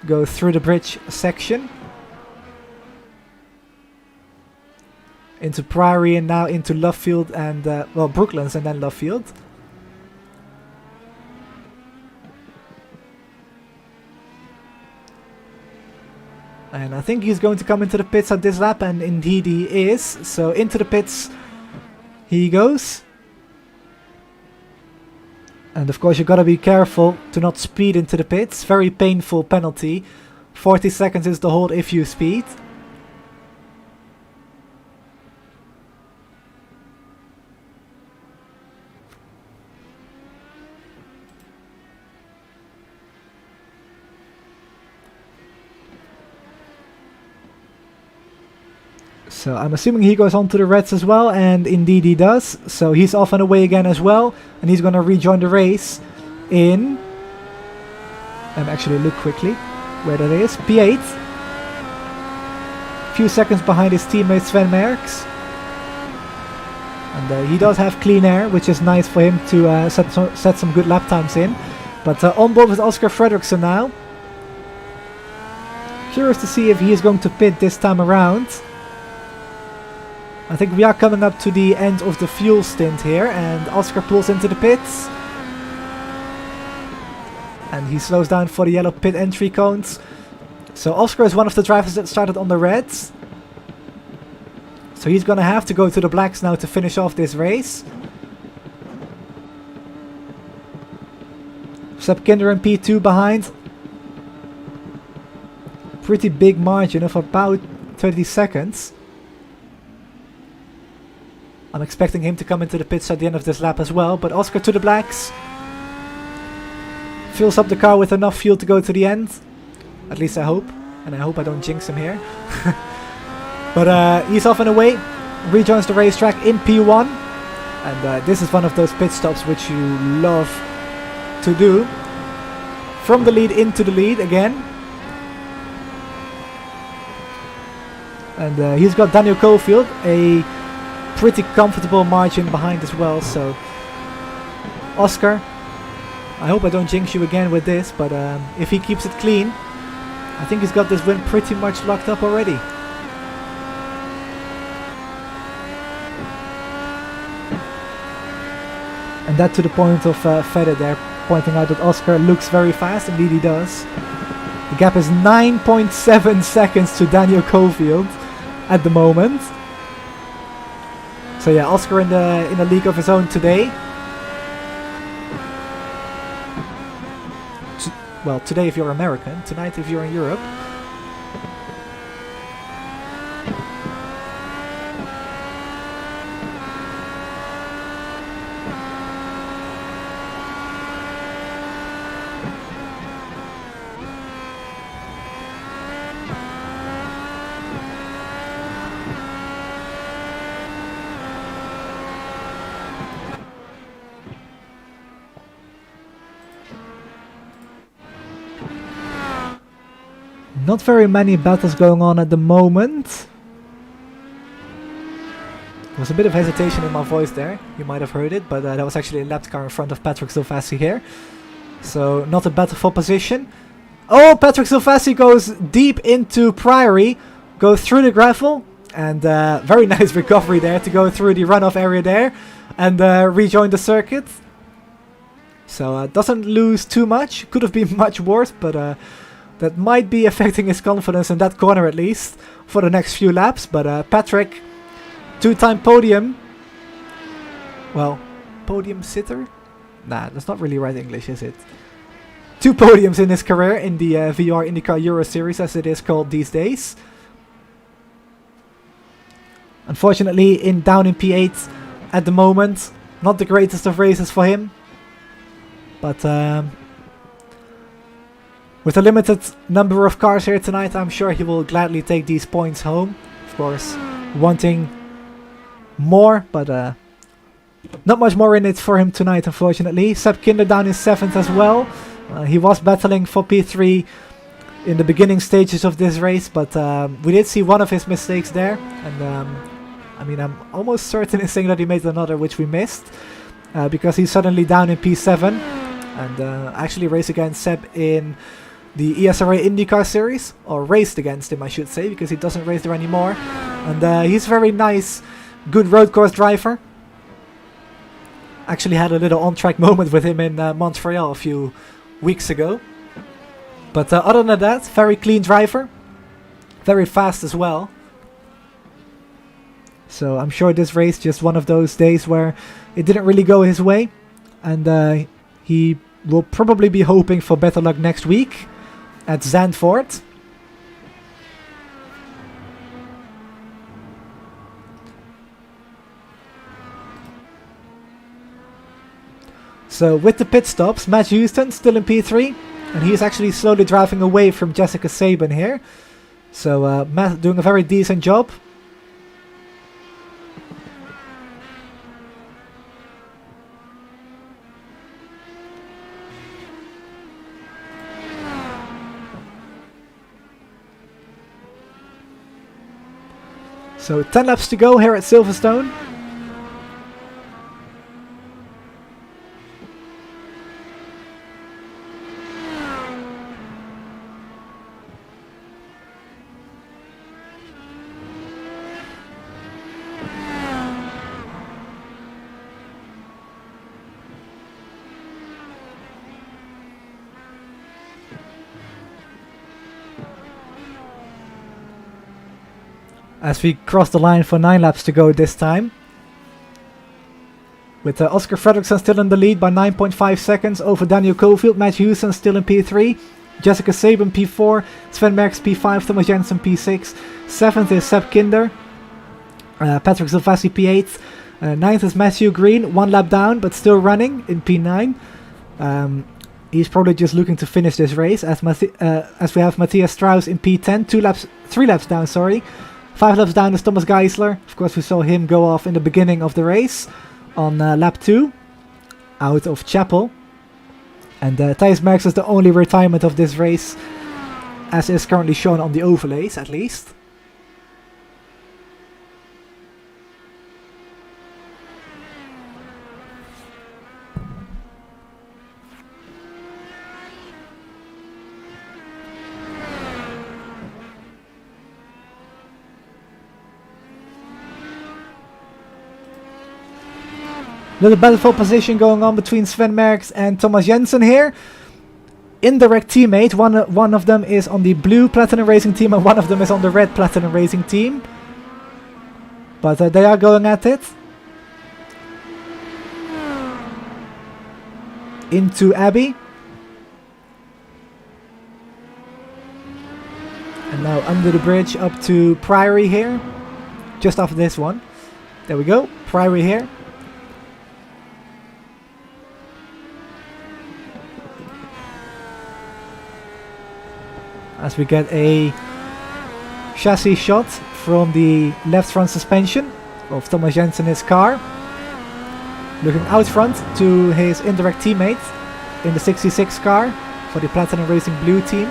goes through the bridge section into Prairie and now into Lovefield and well, Brooklands and then Lovefield. And I think he's going to come into the pits at this lap, and indeed he is. So into the pits he goes. And of course you gotta be careful to not speed into the pits. Very painful penalty. 40 seconds is the hold if you speed. So I'm assuming he goes on to the reds as well, and indeed he does. So he's off and away again as well, and he's going to rejoin the race in... actually look quickly where that is. P8. Few seconds behind his teammate Sven Merckx. And he does have clean air, which is nice for him to set some good lap times in. But on board with Oscar Frederickson now. Curious to see if he is going to pit this time around. I think we are coming up to the end of the fuel stint here, and Oscar pulls into the pits. And he slows down for the yellow pit entry cones. So Oscar is one of the drivers that started on the reds. So he's gonna have to go to the blacks now to finish off this race. Sepp Kinder in P2 behind. Pretty big margin of about 30 seconds. I'm expecting him to come into the pits at the end of this lap as well, but Oscar to the blacks. Fills up the car with enough fuel to go to the end. At least I hope. And I hope I don't jinx him here. But he's off and away. Rejoins the racetrack in P1. And this is one of those pit stops which you love to do. From the lead into the lead again. And he's got Daniel Cofield, a pretty comfortable margin behind as well. So Oscar, I hope I don't jinx you again with this, but if he keeps it clean, I think he's got this win pretty much locked up already. And that to the point of Feder there, pointing out that Oscar looks very fast. Indeed he does. The gap is 9.7 seconds to Daniel Cofield at the moment. So yeah, Oscar in a league of his own today. Well, today if you're American, tonight if you're in Europe. Not very many battles going on at the moment. There was a bit of hesitation in my voice there. You might have heard it, but that was actually a lapped car in front of Patrick Silvassi here. So not a battle for position. Oh, Patrick Silvassi goes deep into Prix, goes through the gravel, and very nice recovery there to go through the runoff area there and rejoin the circuit. So doesn't lose too much. Could have been much worse, but that might be affecting his confidence in that corner at least for the next few laps. But Patrick, two-time podium. Well, podium sitter? Nah, that's not really right English, is it? 2 podiums in his career in the VOR IndyCar Euro Series, as it is called these days. Unfortunately, down in P8 at the moment. Not the greatest of races for him. But with a limited number of cars here tonight, I'm sure he will gladly take these points home. Of course, wanting more, but not much more in it for him tonight, unfortunately. Sepp Kinder down in 7th as well. He was battling for P3 in the beginning stages of this race, but we did see one of his mistakes there. And I mean, I'm almost certain in saying that he made another, which we missed. Because he's suddenly down in P7. And actually raced against Seb in the ESRA IndyCar series. Or raced against him, I should say, because he doesn't race there anymore. And he's a very nice, good road course driver. Actually had a little on-track moment with him in Montreal a few weeks ago. But other than that, very clean driver. Very fast as well. So I'm sure this race just one of those days where it didn't really go his way. And he will probably be hoping for better luck next week at Zandvoort. So with the pit stops, Matt Houston still in P3. And he's actually slowly driving away from Jessica Saban here. So Matt doing a very decent job. So 10 laps to go here at Silverstone. As we cross the line for 9 laps to go this time. With Oscar Frederickson still in the lead by 9.5 seconds over Daniel Cofield. Matt Houston still in P3. Jessica Saban P4. Sven Merckx P5. Thomas Jensen P6. 7th is Sepp Kinder. Patrick Silvassi P8. 9th is Matthew Green. 1 lap down but still running in P9. He's probably just looking to finish this race. As we have Matthias Strauss in P10. 3 laps down, sorry. 5 laps down is Thomas Geisler. Of course, we saw him go off in the beginning of the race on lap 2 out of Chapel. And Thijs Merckx is the only retirement of this race, as is currently shown on the overlays at least. Little battle for position going on between Sven Merckx and Thomas Jensen here. Indirect teammate. One of them is on the blue Platinum Racing team and one of them is on the red Platinum Racing team. But they are going at it. Into Abbey. And now under the bridge up to Priory here. Just after this one. There we go. Priory here. As we get a chassis shot from the left front suspension of Thomas Jensen's car. Looking out front to his indirect teammate in the 66 car for the Platinum Racing Blue team.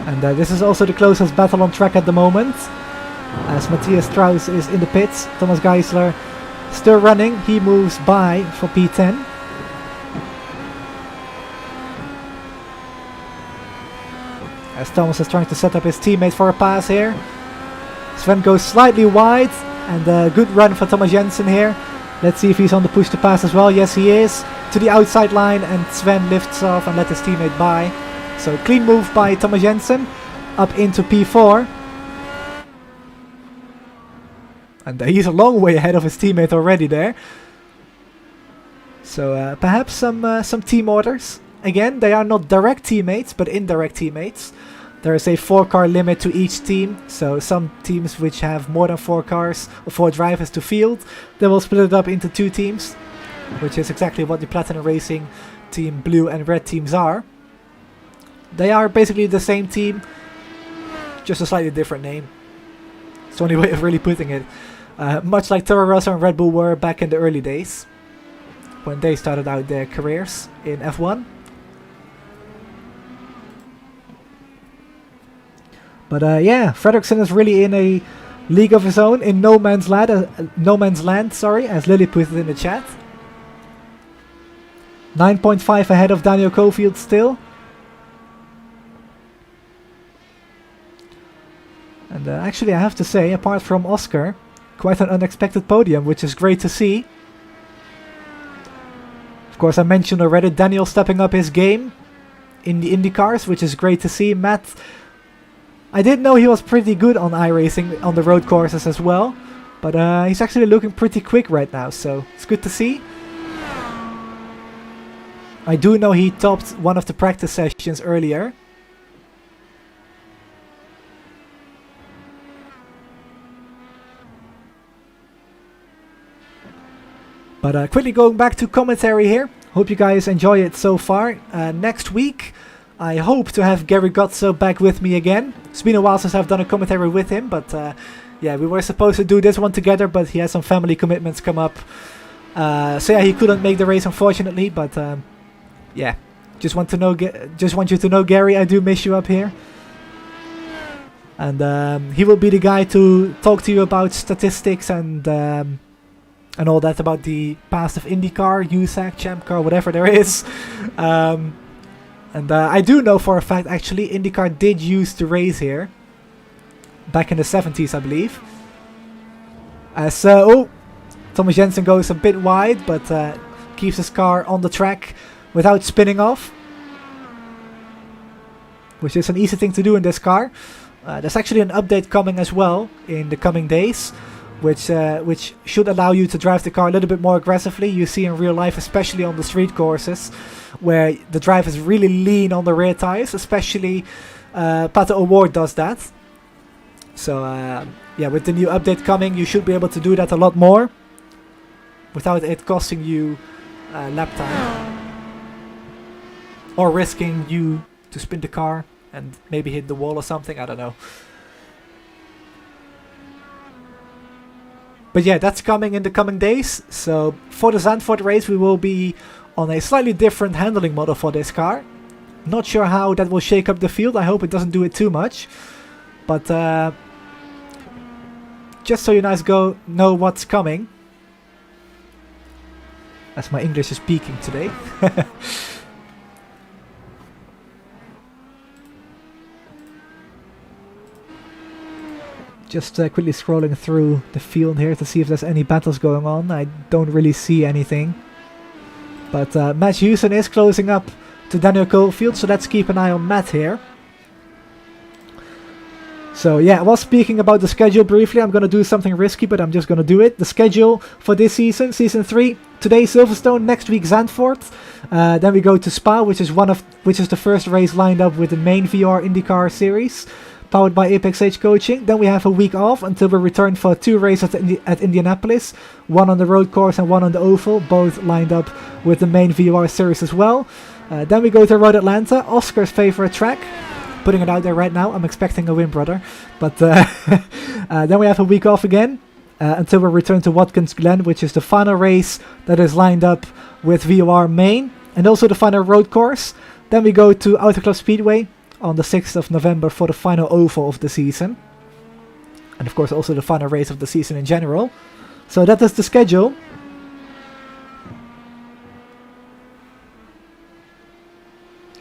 And this is also the closest battle on track at the moment, as Matthias Strauss is in the pits. Thomas Geisler still running, he moves by for P10. As Thomas is trying to set up his teammate for a pass here. Sven goes slightly wide, and a good run for Thomas Jensen here. Let's see if he's on the push to pass as well. Yes, he is. To the outside line, and Sven lifts off and let his teammate by. So clean move by Thomas Jensen up into P4. And he's a long way ahead of his teammate already there. So perhaps some team orders. Again, they are not direct teammates, but indirect teammates. There is a 4-car limit to each team, so some teams which have more than 4 cars or 4 drivers to field, they will split it up into 2 teams, which is exactly what the Platinum Racing Team Blue and Red teams are. They are basically the same team, just a slightly different name. It's the only way of really putting it. Much like Toro Rosso and Red Bull were back in the early days, when they started out their careers in F1. But yeah, Frederickson is really in a league of his own, in no man's land, as Lily put it in the chat. 9.5 ahead of Daniel Cofield still. And actually I have to say, apart from Oscar, quite an unexpected podium, which is great to see. Of course, I mentioned already Daniel stepping up his game in the IndyCars, which is great to see. Matt, I did know he was pretty good on iRacing on the road courses as well, but he's actually looking pretty quick right now, so it's good to see. I do know he topped one of the practice sessions earlier. But quickly going back to commentary here. Hope you guys enjoy it so far. Next week, I hope to have Gary Gotzo back with me again. It's been a while since I've done a commentary with him, but yeah, we were supposed to do this one together, but he had some family commitments come up. So yeah, he couldn't make the race, unfortunately. But yeah, just want you to know, Gary, I do miss you up here. And he will be the guy to talk to you about statistics and all that about the past of IndyCar, USAC, Champ Car, whatever there is. And I do know for a fact, actually, IndyCar did used to race here. Back in the 70s, I believe. Oh, Thomas Jensen goes a bit wide, but keeps his car on the track without spinning off. Which is an easy thing to do in this car. There's actually an update coming as well in the coming days, which should allow you to drive the car a little bit more aggressively. You see in real life, especially on the street courses, where the drivers really lean on the rear tires, especially Pato O'Ward does that. So yeah, with the new update coming, you should be able to do that a lot more without it costing you lap time or risking you to spin the car and maybe hit the wall or something, I don't know. But yeah, that's coming in the coming days. So for the Zandvoort race, we will be on a slightly different handling model for this car. Not sure how that will shake up the field. I hope it doesn't do it too much. But just so you guys know what's coming. As my English is peaking today. Just quickly scrolling through the field here to see if there's any battles going on. I don't really see anything. But Matt Houston is closing up to Daniel Cofield, so let's keep an eye on Matt here. So yeah, I was speaking about the schedule briefly. I'm going to do something risky, but I'm just going to do it. The schedule for this season, Season 3. Today Silverstone, next week Zandvoort. Then we go to Spa, which is the first race lined up with the main VOR IndyCar series, powered by Apex Age Coaching. Then we have a week off until we return for 2 races at Indianapolis. One on the road course and one on the oval, both lined up with the main VOR series as well. Then we go to Road Atlanta, Oscar's favorite track. Putting it out there right now, I'm expecting a win, brother. But then we have a week off again until we return to Watkins Glen, which is the final race that is lined up with VOR main and also the final road course. Then we go to Auto Club Speedway on the 6th of November for the final oval of the season. And of course also the final race of the season in general. So that is the schedule.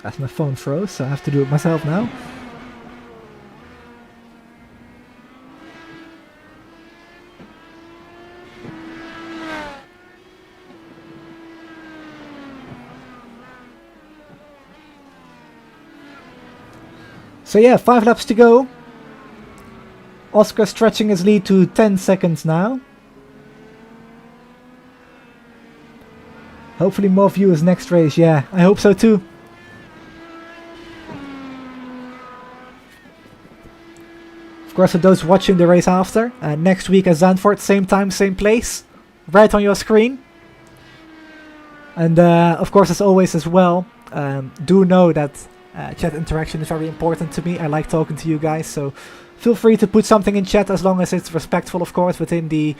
As my phone froze, so I have to do it myself now. So yeah, 5 laps to go. Oscar stretching his lead to 10 seconds now. Hopefully more viewers next race, yeah, I hope so too. Of course, for those watching the race after, next week at Zandvoort, same time, same place, right on your screen. And of course, as always as well, do know that chat interaction is very important to me. I like talking to you guys, so feel free to put something in chat as long as it's respectful, of course, within the...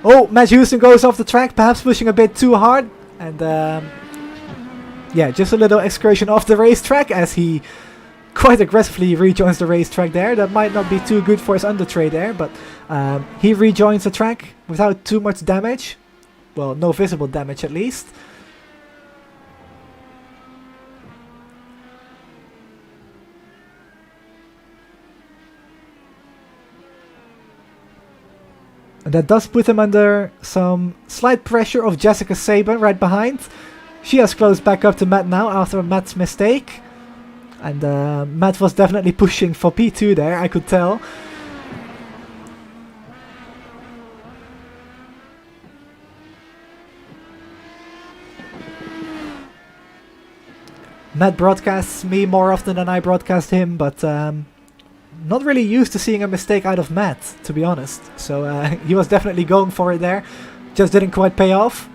Oh, Matt Houston goes off the track, perhaps pushing a bit too hard. And yeah, just a little excursion off the racetrack as he quite aggressively rejoins the racetrack there. That might not be too good for his undertray there, but he rejoins the track without too much damage. Well, no visible damage at least. And that does put him under some slight pressure of Jessica Saban right behind. She has closed back up to Matt now after Matt's mistake. And Matt was definitely pushing for P2 there, I could tell. Matt broadcasts me more often than I broadcast him, but not really used to seeing a mistake out of Matt, to be honest. So he was definitely going for it there, just didn't quite pay off.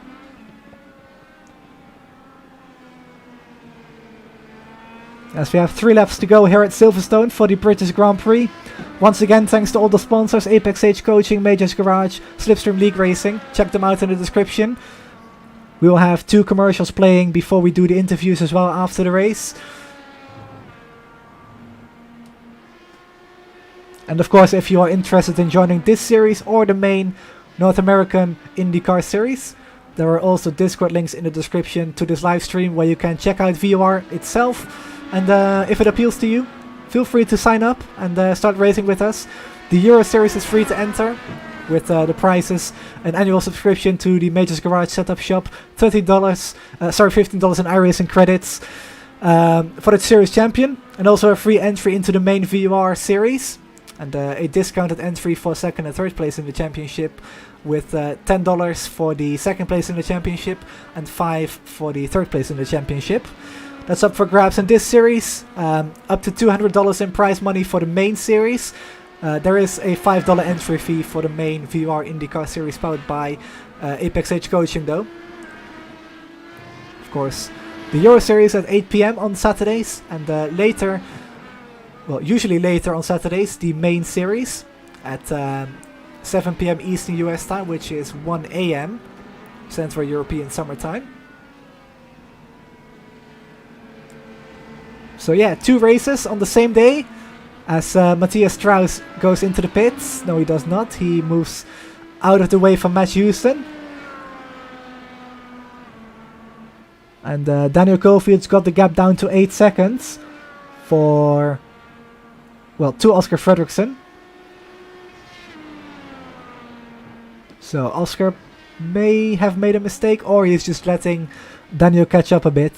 As we have 3 laps to go here at Silverstone for the British Grand Prix. Once again, thanks to all the sponsors, Apex Age Coaching, Majors Garage, Slipstream League Racing. Check them out in the description. We will have 2 commercials playing before we do the interviews as well after the race. And of course, if you are interested in joining this series or the main North American IndyCar series, there are also Discord links in the description to this live stream where you can check out VOR itself. And if it appeals to you, feel free to sign up and start racing with us. The Euro Series is free to enter with the prizes, an annual subscription to the Majors Garage Setup Shop, $15 in iRacing credits for the series champion, and also a free entry into the main VOR series, and a discounted entry for 2nd and 3rd place in the championship, with $10 for the 2nd place in the championship and $5 for the 3rd place in the championship. That's up for grabs in this series. Up to $200 in prize money for the main series. There is a $5 entry fee for the main VOR IndyCar series powered by Apex Age Coaching though. Of course, the Euro Series at 8 PM on Saturdays, and later, well, usually later on Saturdays, the main series at 7 PM Eastern US time, which is 1 AM Central European Summertime. So yeah, 2 races on the same day as Matthias Strauss goes into the pits. No, he does not. He moves out of the way from Matt Houston. And Daniel Colefield's got the gap down to 8 seconds for, well, to Oscar Frederickson. So Oscar may have made a mistake, or he's just letting Daniel catch up a bit.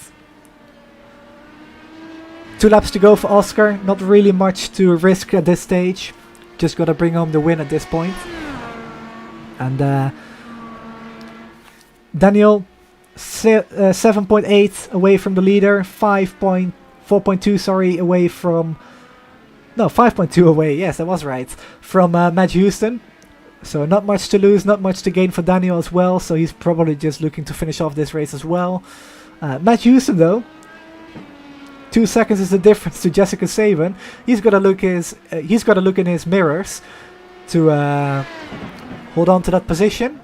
2 laps to go for Oscar, not really much to risk at this stage. Just gotta bring home the win at this point. And Daniel 7.8 away from the leader, 4.2 sorry away from, no, 5.2 away, yes, that was right, from Matt Houston. So not much to lose, not much to gain for Daniel as well, so he's probably just looking to finish off this race as well. Matt Houston though, 2 seconds is the difference to Jessica Saban. He's got to look in his mirrors to hold on to that position.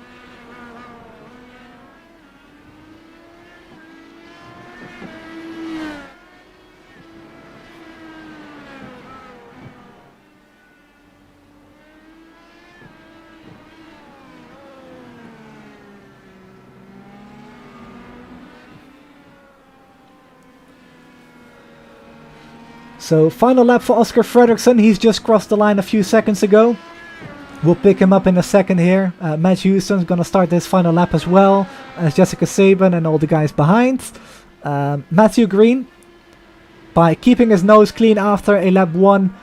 So final lap for Oscar Frederickson. He's just crossed the line a few seconds ago. We'll pick him up in a second here. Matt Houston's going to start this final lap as well as Jessica Saban and all the guys behind. Matthew Green, by keeping his nose clean after a lap 1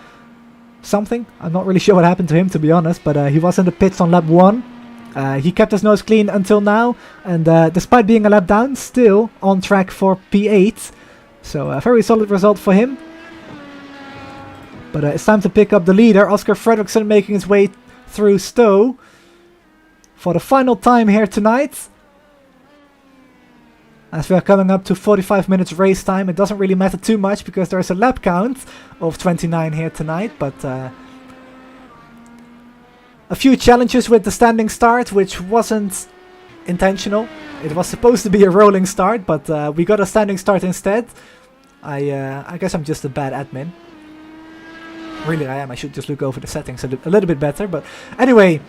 something. I'm not really sure what happened to him, to be honest, but he was in the pits on lap 1. He kept his nose clean until now, and despite being a lap down, still on track for P8. So a very solid result for him. But it's time to pick up the leader. Oscar Frederickson making his way through Stowe for the final time here tonight. As we are coming up to 45 minutes race time, it doesn't really matter too much because there's a lap count of 29 here tonight, but a few challenges with the standing start, which wasn't intentional. It was supposed to be a rolling start, but we got a standing start instead. I guess I'm just a bad admin. Really, I am. I should just look over the settings a little bit better. But anyway,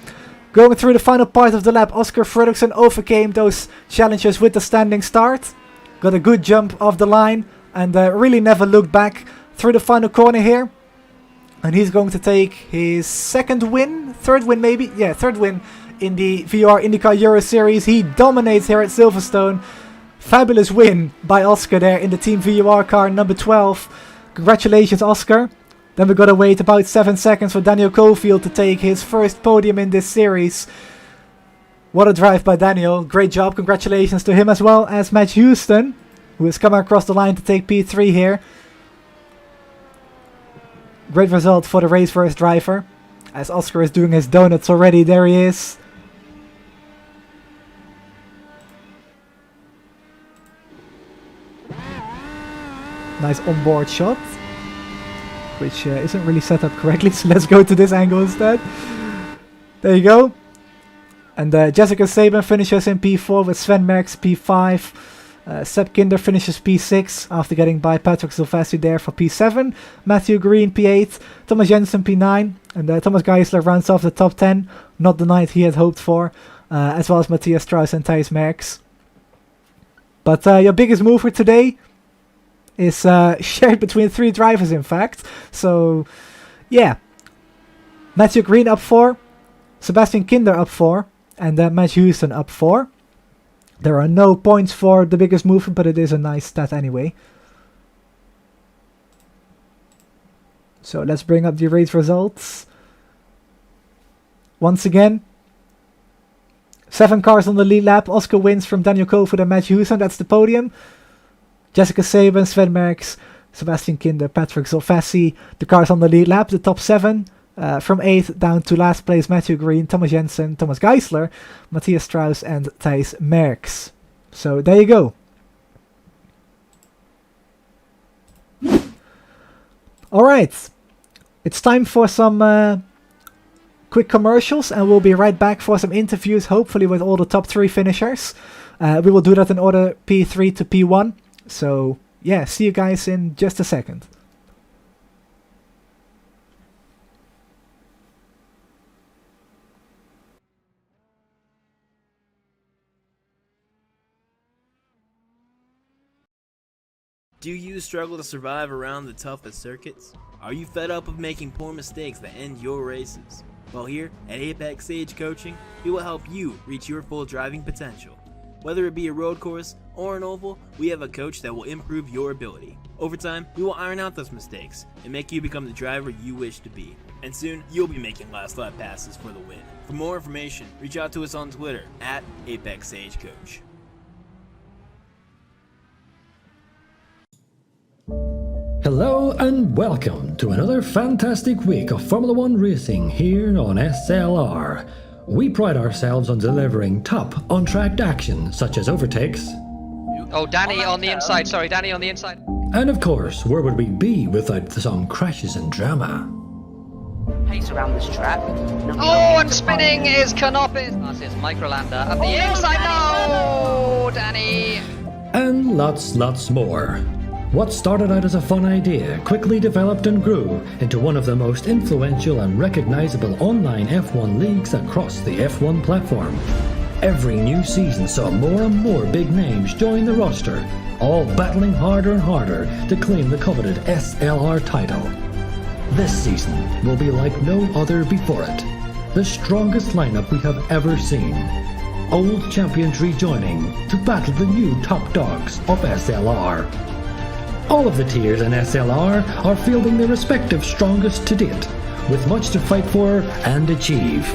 going through the final part of the lap, Oscar Frederickson overcame those challenges with the standing start. Got a good jump off the line and really never looked back through the final corner here. And he's going to take his third win maybe? Yeah, third win in the VOR IndyCar Euro Series. He dominates here at Silverstone. Fabulous win by Oscar there in the Team VOR car number 12. Congratulations, Oscar. Then we gotta wait about 7 seconds for Daniel Cofield to take his first podium in this series. What a drive by Daniel. Great job. Congratulations to him as well as Matt Houston, who is coming across the line to take P3 here. Great result for the race first driver. As Oscar is doing his donuts already. There he is. Nice onboard shot, which isn't really set up correctly, so let's go to this angle instead. There you go. And Jessica Saban finishes in P4 with Sven Merckx P5. Seb Kinder finishes P6 after getting by Patrick Silvestri there for P7. Matthew Green P8. Thomas Jensen P9. And Thomas Geisler rounds off the top 10. Not the night he had hoped for. As well as Matthias Strauss and Thijs Merckx. But your biggest mover today is shared between 3 drivers, in fact. So, yeah. Matthew Green up 4. Sebastian Kinder up 4. And Matt Houston up 4. There are no points for the biggest mover, but it is a nice stat anyway. So, let's bring up the race results. Once again, 7 cars on the lead lap. Oscar wins from Daniel Cofield and Matt Houston. That's the podium. Jessica Saban, Sven Merckx, Sebastian Kinder, Patrick Silvestri. The cars on the lead lap, the top 7. From 8th down to last place, Matthew Green, Thomas Jensen, Thomas Geisler, Matthias Strauss and Thijs Merckx. So there you go. Alright, it's time for some quick commercials and we'll be right back for some interviews, hopefully with all the top 3 finishers. We will do that in order P3 to P1. So, yeah, see you guys in just a second. Do you struggle to survive around the toughest circuits? Are you fed up of making poor mistakes that end your races? Well, here at Apex Sage Coaching, we will help you reach your full driving potential. Whether it be a road course or an oval, we have a coach that will improve your ability. Over time, we will iron out those mistakes and make you become the driver you wish to be. And soon, you'll be making last lap passes for the win. For more information, reach out to us on Twitter at Apex Sage Coach. Hello and welcome to another fantastic week of Formula One racing here on SLR. We pride ourselves on delivering top on-track action such as overtakes. Oh, Danny on the inside. Sorry, Danny on the inside. And of course, where would we be without some crashes and drama? Pace around this track. Oh, and spinning is Canopis. That's Microlander at the inside. No, Danny. And lots more. What started out as a fun idea quickly developed and grew into one of the most influential and recognizable online F1 leagues across the F1 platform. Every new season saw more and more big names join the roster, all battling harder and harder to claim the coveted SLR title. This season will be like no other before it. The strongest lineup we have ever seen. Old champions rejoining to battle the new top dogs of SLR. All of the tiers in SLR are fielding their respective strongest to date, with much to fight for and achieve.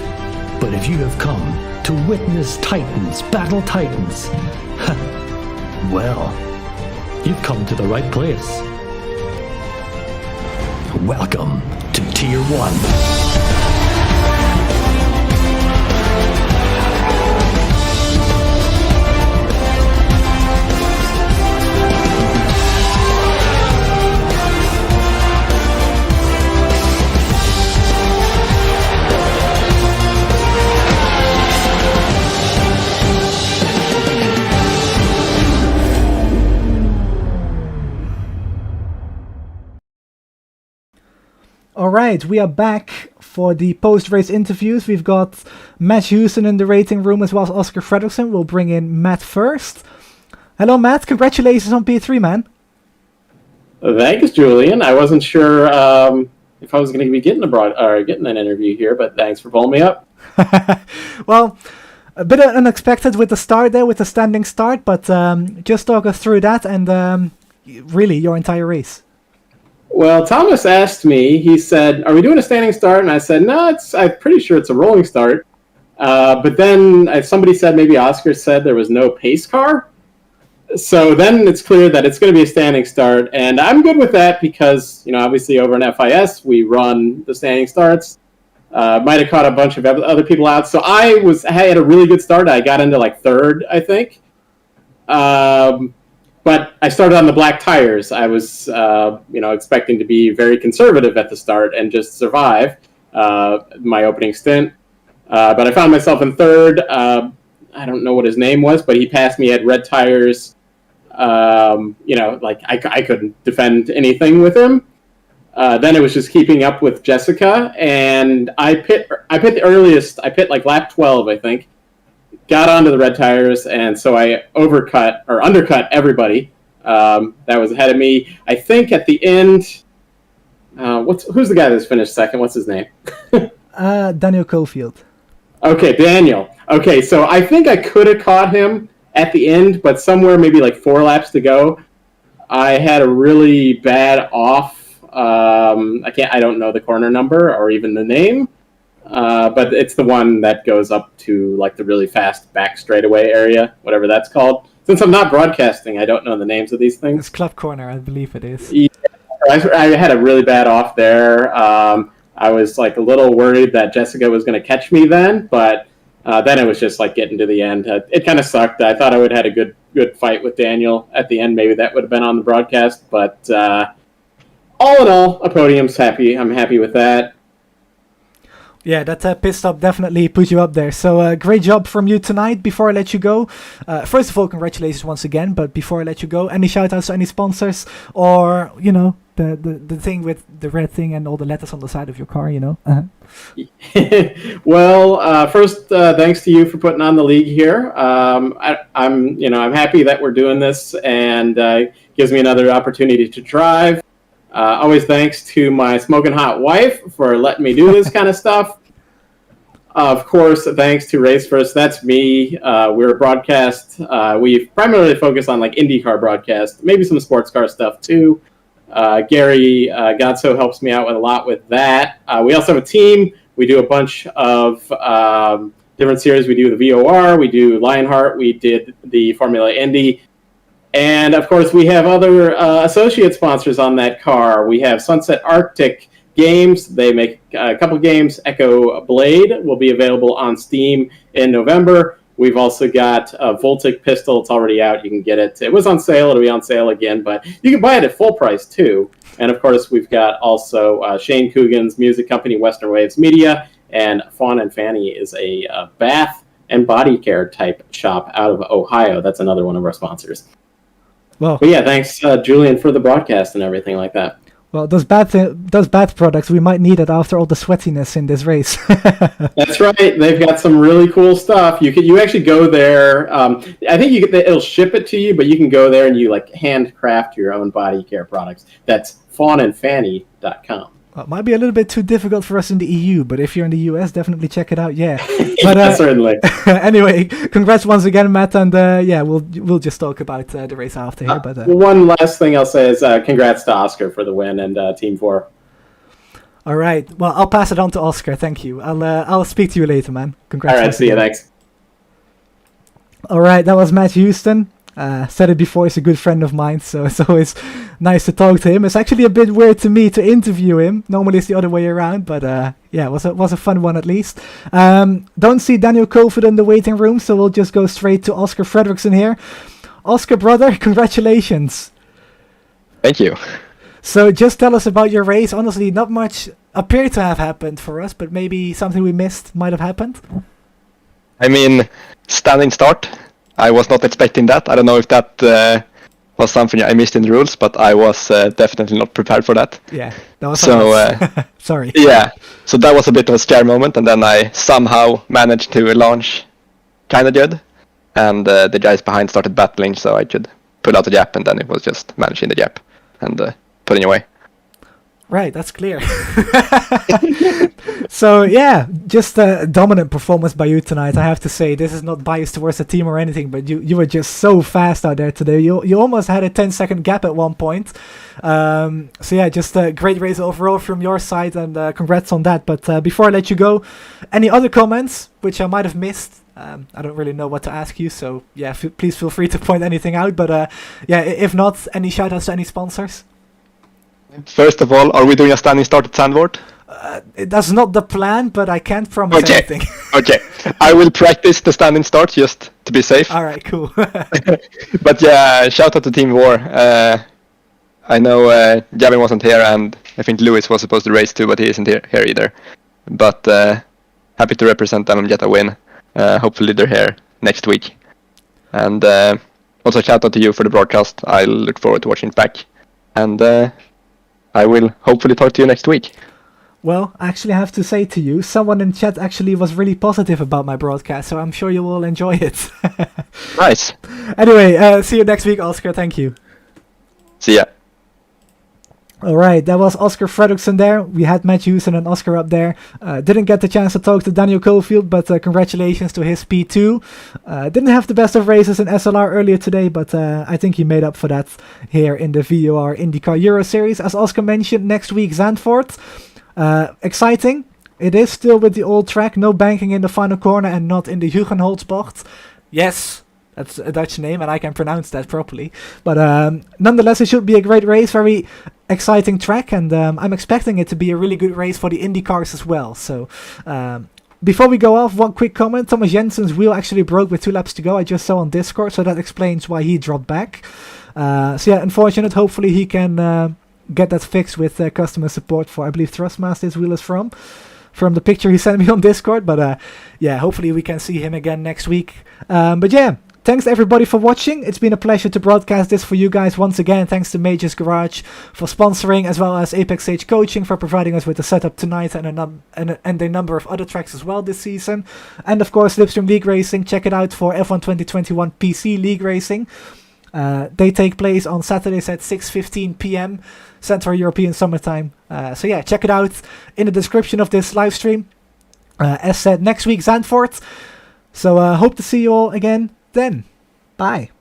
But if you have come to witness Titans battle Titans, well, you've come to the right place. Welcome to Tier 1. Alright, we are back for the post-race interviews. We've got Matt Houston in the rating room as well as Oscar Frederickson. We'll bring in Matt first. Hello Matt, congratulations on P3, man. Thanks, Julian. I wasn't sure if I was going to be getting an interview here, but thanks for pulling me up. Well, a bit unexpected with the start there, with the standing start, but just talk us through that and really your entire race. Well, Thomas asked me, he said, are we doing a standing start? And I said, no, I'm pretty sure it's a rolling start. But then somebody said, maybe Oscar said there was no pace car. So then it's clear that it's going to be a standing start. And I'm good with that because, obviously over in FIS, we run the standing starts. Might have caught a bunch of other people out. So I had a really good start. I got into like third, I think. But I started on the black tires. I was, expecting to be very conservative at the start and just survive my opening stint. But I found myself in third. I don't know what his name was, but he passed me at red tires. I couldn't defend anything with him. Then it was just keeping up with Jessica, and I pit the earliest. I pit like lap 12, I think. Got onto the red tires, and so I undercut everybody that was ahead of me. I think at the end, who's the guy that's finished second? What's his name? Daniel Cofield. Okay, Daniel. Okay, so I think I could have caught him at the end, but somewhere maybe like 4 laps to go, I had a really bad off. I don't know the corner number or even the name. But it's the one that goes up to like the really fast back straightaway area, whatever that's called. Since I'm not broadcasting, I don't know the names of these things. It's Club Corner, I believe it is. Yeah, I had a really bad off there. I was like a little worried that Jessica was going to catch me then, but then it was just like getting to the end. It kind of sucked. I thought I would have had a good fight with Daniel at the end. Maybe that would have been on the broadcast, but all in all, a podium's happy. I'm happy with that. Yeah, that pit stop definitely put you up there. So great job from you tonight. Before I let you go, first of all, congratulations once again. But before I let you go, any shout outs to any sponsors or, the thing with the red thing and all the letters on the side of your car, Well, first, thanks to you for putting on the league here. I'm happy that we're doing this and gives me another opportunity to drive. Always thanks to my smoking hot wife for letting me do this kind of stuff. Of course, thanks to Race First. That's me. We're a broadcast. We primarily focus on like IndyCar broadcast, maybe some sports car stuff too. Gary Godso helps me out with a lot with that. We also have a team. We do a bunch of different series. We do the VOR. We do Lionheart. We did the Formula Indy. And, of course, we have other associate sponsors on that car. We have Sunset Arctic Games. They make a couple games. Echo Blade will be available on Steam in November. We've also got a Voltic pistol. It's already out. You can get it. It was on sale. It'll be on sale again, but you can buy it at full price, too. And, of course, we've got also Shane Coogan's music company, Western Waves Media, and Fawn and Fanny is a bath and body care type shop out of Ohio. That's another one of our sponsors. Well, but yeah, thanks, Julian, for the broadcast and everything like that. Well, those bath products, we might need it after all the sweatiness in this race. That's right. They've got some really cool stuff. You actually go there. I think it'll ship it to you, but you can go there and you like handcraft your own body care products. That's fawnandfanny.com. Well, it might be a little bit too difficult for us in the EU, but if you're in the US, definitely check it out. Yeah, but, yeah, certainly. Anyway, congrats once again, Matt, and we'll just talk about the race after here. But one last thing I'll say is congrats to Oscar for the win and Team 4. All right, well, I'll pass it on to Oscar. Thank you. I'll speak to you later, man. Congrats. All right, see you. Thanks. All right, that was Matt Houston. Said it before, he's a good friend of mine, so it's always nice to talk to him. It's actually a bit weird to me to interview him. Normally it's the other way around, but it was a fun one at least. Don't see Daniel Cofield in the waiting room, so we'll just go straight to Oscar Frederickson here. Oscar, brother, congratulations. Thank you. So just tell us about your race. Honestly, not much appeared to have happened for us, but maybe something we missed might have happened. I mean, standing start. I was not expecting that. I don't know if that was something I missed in the rules, but I was definitely not prepared for that. Yeah, that was so. Sorry. Yeah, so that was a bit of a scare moment, and then I somehow managed to launch kind of good, and the guys behind started battling, so I could pull out the gap, and then it was just managing the gap and putting away. Right, that's clear. So yeah, just a dominant performance by you tonight. I have to say, this is not biased towards the team or anything, but you were just so fast out there today. You almost had a 10-second gap at one point. So yeah, just a great race overall from your side, and congrats on that. But before I let you go, any other comments which I might have missed? I don't really know what to ask you, so yeah, please feel free to point anything out. But yeah, if not, any shout-outs to any sponsors? First of all, are we doing a standing start at Sandvort? That's not the plan, but I can't promise anything. Okay, I will practice the standing start just to be safe. All right, cool. But yeah, shout out to Team VOR. I know Gavin wasn't here, and I think Lewis was supposed to race too, but he isn't here either. But happy to represent them and get a win. Hopefully they're here next week. And also shout out to you for the broadcast. I look forward to watching it back. And I will hopefully talk to you next week. Well, I actually have to say to you, someone in chat actually was really positive about my broadcast, so I'm sure you will enjoy it. Nice. Anyway, see you next week, Oscar. Thank you. See ya. Alright, that was Oscar Frederickson there. We had Matt Houston and Oscar up there. Didn't get the chance to talk to Daniel Cofield, but congratulations to his P2. Didn't have the best of races in SLR earlier today, but I think he made up for that here in the VOR IndyCar Euro Series. As Oscar mentioned, next week Zandvoort. Exciting. It is still with the old track, no banking in the final corner and not in the Hugenholzbocht. Yes, that's a Dutch name and I can pronounce that properly. But nonetheless, it should be a great race, very exciting track, and I'm expecting it to be a really good race for the IndyCars as well. So before we go off, one quick comment. Thomas Jensen's wheel actually broke with 2 laps to go. I just saw on Discord, so that explains why he dropped back. So yeah, unfortunate. Hopefully he can get that fixed with customer support for, I believe, Thrustmaster his wheel is from the picture he sent me on Discord. But yeah, hopefully we can see him again next week. But yeah, thanks everybody for watching. It's been a pleasure to broadcast this for you guys once again. Thanks to Majors Garage for sponsoring, as well as Apex Age Coaching for providing us with the setup tonight and a number of other tracks as well this season. And of course, Slipstream League Racing. Check it out for F1 2021 PC League Racing. They take place on Saturdays at 6:15 p.m. Central European Summertime. So yeah, check it out in the description of this live stream. As said, next week Zandvoort. So hope to see you all again then. Bye.